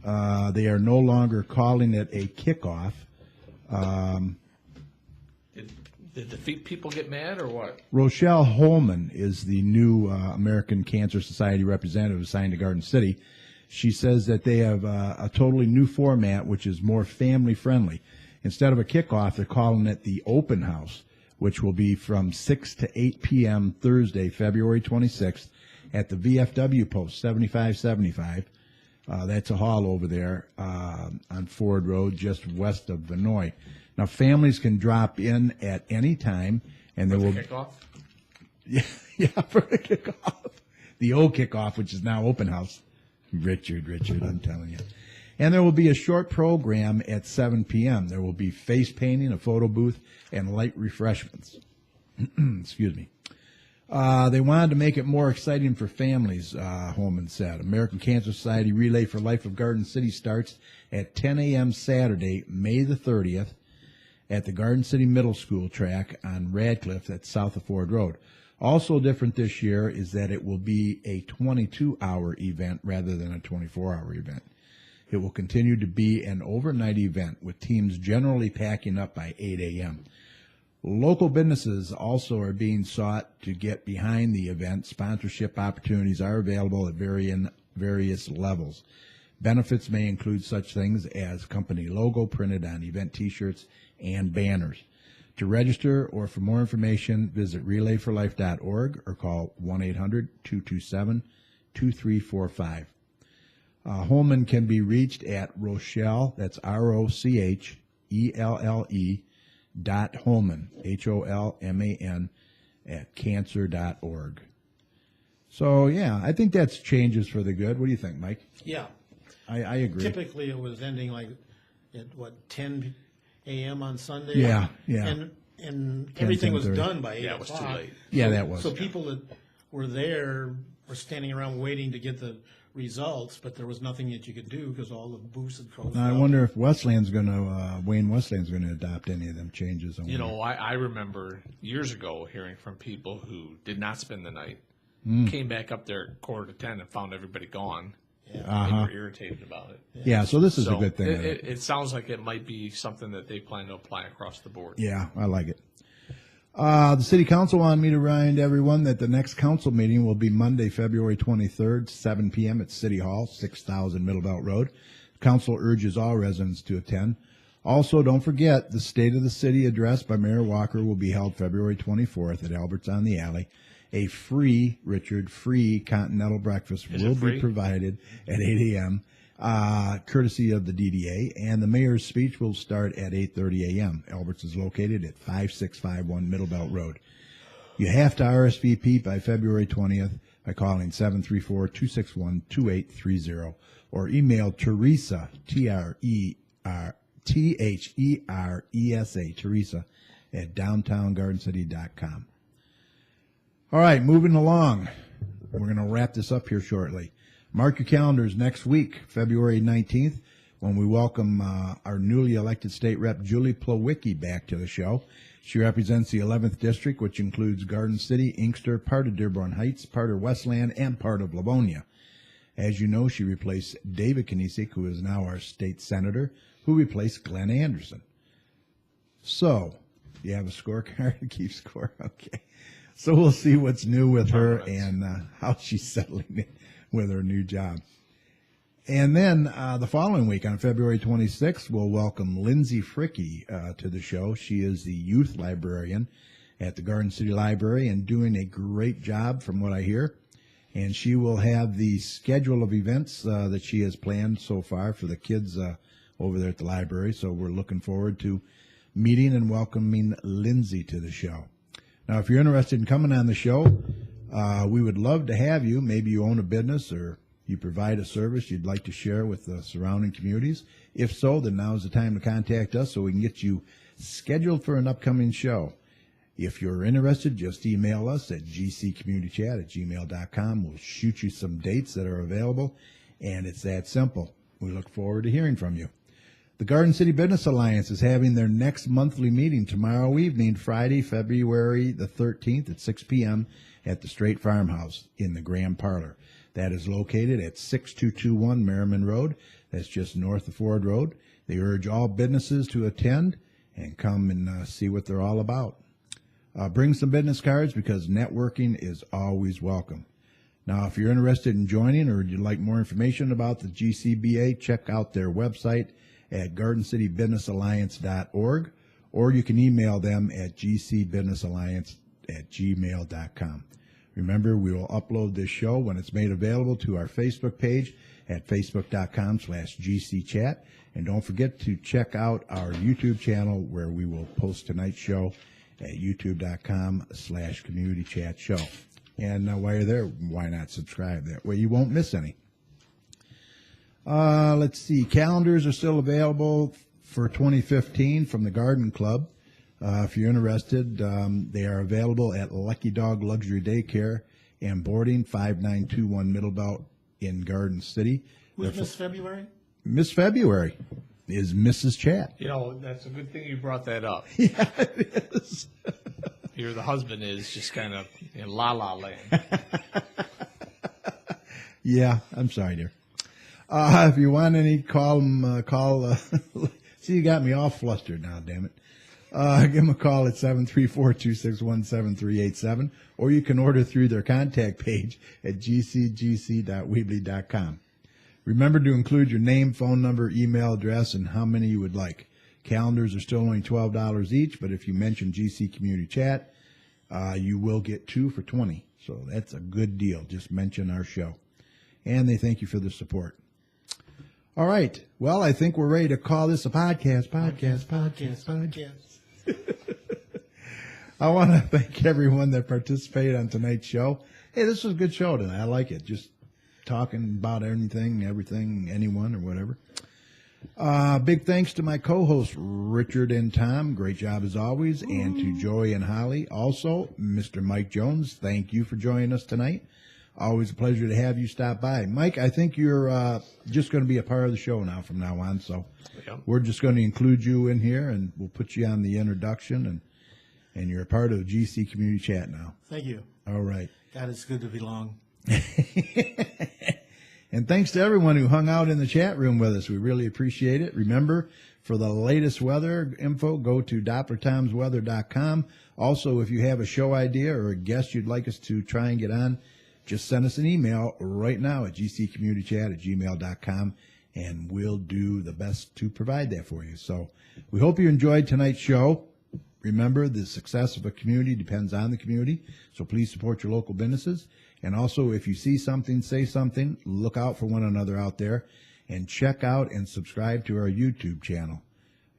They are no longer calling it a kickoff. Did the people get mad or what? Rochelle Holman is the new American Cancer Society representative assigned to Garden City. She says that they have a totally new format, which is more family-friendly. Instead of a kickoff, they're calling it the open house, which will be from 6 to 8 p.m. Thursday, February 26th at the VFW post 7575. That's a hall over there on Ford Road, just west of Vinoy. Now, families can drop in at any time, and there will Kickoff? yeah, for the kickoff, the old kickoff, which is now open house. Richard, I'm telling you. And there will be a short program at 7 p.m. There will be face painting, a photo booth, and light refreshments. Excuse me. They wanted to make it more exciting for families, Holman said. American Cancer Society Relay for Life of Garden City starts at 10 a.m. Saturday, May the 30th, at the Garden City Middle School track on Radcliffe that's south of Ford Road. Also different this year is that it will be a 22-hour event rather than a 24-hour event. It will continue to be an overnight event with teams generally packing up by 8 a.m. Local businesses also are being sought to get behind the event. Sponsorship opportunities are available at various levels. Benefits may include such things as company logo printed on event T-shirts and banners. To register or for more information, visit relayforlife.org or call 1-800-227-2345. Holman can be reached at Rochelle, that's ROCHELLE, .Holman, HOLMAN, at cancer.org. So, yeah, I think that's changes for the good. What do you think, Mike? Yeah. I agree. Typically, it was ending like at 10 a.m. on Sunday. Yeah. And everything was 10:30. done by 8 Yeah, it was too o'clock. late. Yeah, that was. So people that were there were standing around waiting to get the results, but there was nothing that you could do because all the booths had closed. Now, I up. wonder if Wayne Westland's going to adopt any of them changes. You know, I remember years ago hearing from people who did not spend the night, came back up there at 9:45 and found everybody gone. They were irritated about it. Yeah, so this is So a good thing. it sounds like it might be something that they plan to apply across the board. Yeah, I like it. The city council wanted me to remind everyone that the next council meeting will be Monday, February 23rd, 7 p.m. at City Hall, 6000 Middlebelt Road. Council urges all residents to attend. Also, don't forget, the State of the City address by Mayor Walker will be held February 24th at Albert's on the Alley. A free continental breakfast will be provided at 8 a.m., courtesy of the DDA, and the mayor's speech will start at 8:30 a.m. Albert's is located at 5651 Middlebelt Road. You have to RSVP by February 20th by calling 734-261-2830 or email Teresa, Teresa, Teresa, at downtowngardencity.com. All right, moving along. We're going to wrap this up here shortly. Mark your calendars next week, February 19th, when we welcome our newly elected state rep, Julie Plowicki, back to the show. She represents the 11th District, which includes Garden City, Inkster, part of Dearborn Heights, part of Westland, and part of Livonia. As you know, she replaced David Knisik, who is now our state senator, who replaced Glenn Anderson. So, you have a scorecard to keep score? Okay. So we'll see what's new with her and how she's settling in with her new job. And then the following week, on February 26th, we'll welcome Lindsay Fricky to the show. She is the youth librarian at the Garden City Library and doing a great job from what I hear. And she will have the schedule of events that she has planned so far for the kids over there at the library. So we're looking forward to meeting and welcoming Lindsay to the show. Now, if you're interested in coming on the show, we would love to have you. Maybe you own a business or you provide a service you'd like to share with the surrounding communities. If so, then now is the time to contact us so we can get you scheduled for an upcoming show. If you're interested, just email us at gccommunitychat@gmail.com. We'll shoot you some dates that are available, and it's that simple. We look forward to hearing from you. The Garden City Business Alliance is having their next monthly meeting tomorrow evening, Friday, February the 13th at 6 p.m. at the Straight Farmhouse in the Grand Parlor. That is located at 6221 Merriman Road. That's just north of Ford Road. They urge all businesses to attend and come and see what they're all about. Bring some business cards because networking is always welcome. Now, if you're interested in joining or would you like more information about the GCBA, check out their website at gardencitybusinessalliance.org, or you can email them at gcbusinessalliance@gmail.com. Remember, we will upload this show when it's made available to our Facebook page at facebook.com/gcchat. And don't forget to check out our YouTube channel where we will post tonight's show at youtube.com/communitychatshow. And while you're there, why not subscribe? That way you won't miss any. Let's see. Calendars are still available for 2015 from the Garden Club. If you're interested, they are available at Lucky Dog Luxury Daycare and Boarding, 5921 Middlebelt in Garden City. Who's Miss February? Miss February is Mrs. Chat. You know, that's a good thing you brought that up. Yeah, it is. Here, the husband is just kind of in la-la land. Yeah, I'm sorry, dear. If you want any, call them. See, you got me all flustered now, damn it. Give them a call at 734-261-7387, or you can order through their contact page at gcgc.weebly.com. Remember to include your name, phone number, email address, and how many you would like. Calendars are still only $12 each, but if you mention GC Community Chat, you will get 2 for $20. So that's a good deal. Just mention our show. And they thank you for the support. All right. Well, I think we're ready to call this a podcast. I want to thank everyone that participated on tonight's show. Hey, this was a good show tonight. I like it. Just talking about anything, everything, anyone, or whatever. Big thanks to my co-hosts, Richard and Tom. Great job as always. And to Joey and Holly. Also, Mr. Mike Jones, thank you for joining us tonight. Always a pleasure to have you stop by. Mike, I think you're just going to be a part of the show now from now on. So we're just going to include you in here, and we'll put you on the introduction, and you're a part of GC Community Chat now. Thank you. All right. God, it's good to belong. And thanks to everyone who hung out in the chat room with us. We really appreciate it. Remember, for the latest weather info, go to DopplerTimesWeather.com. Also, if you have a show idea or a guest you'd like us to try and get on, just send us an email right now at gccommunitychat@gmail.com, and we'll do the best to provide that for you. So we hope you enjoyed tonight's show. Remember, the success of a community depends on the community, so please support your local businesses. And also, if you see something, say something. Look out for one another out there. And check out and subscribe to our YouTube channel,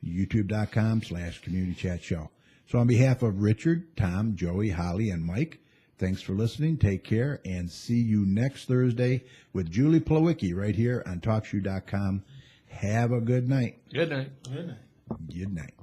youtube.com/communitychatshow. So on behalf of Richard, Tom, Joey, Holly, and Mike, thanks for listening. Take care, and see you next Thursday with Julie Plawicki right here on TalkShoe.com. Have a good night. Good night. Good night. Good night.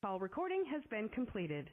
Call recording has been completed.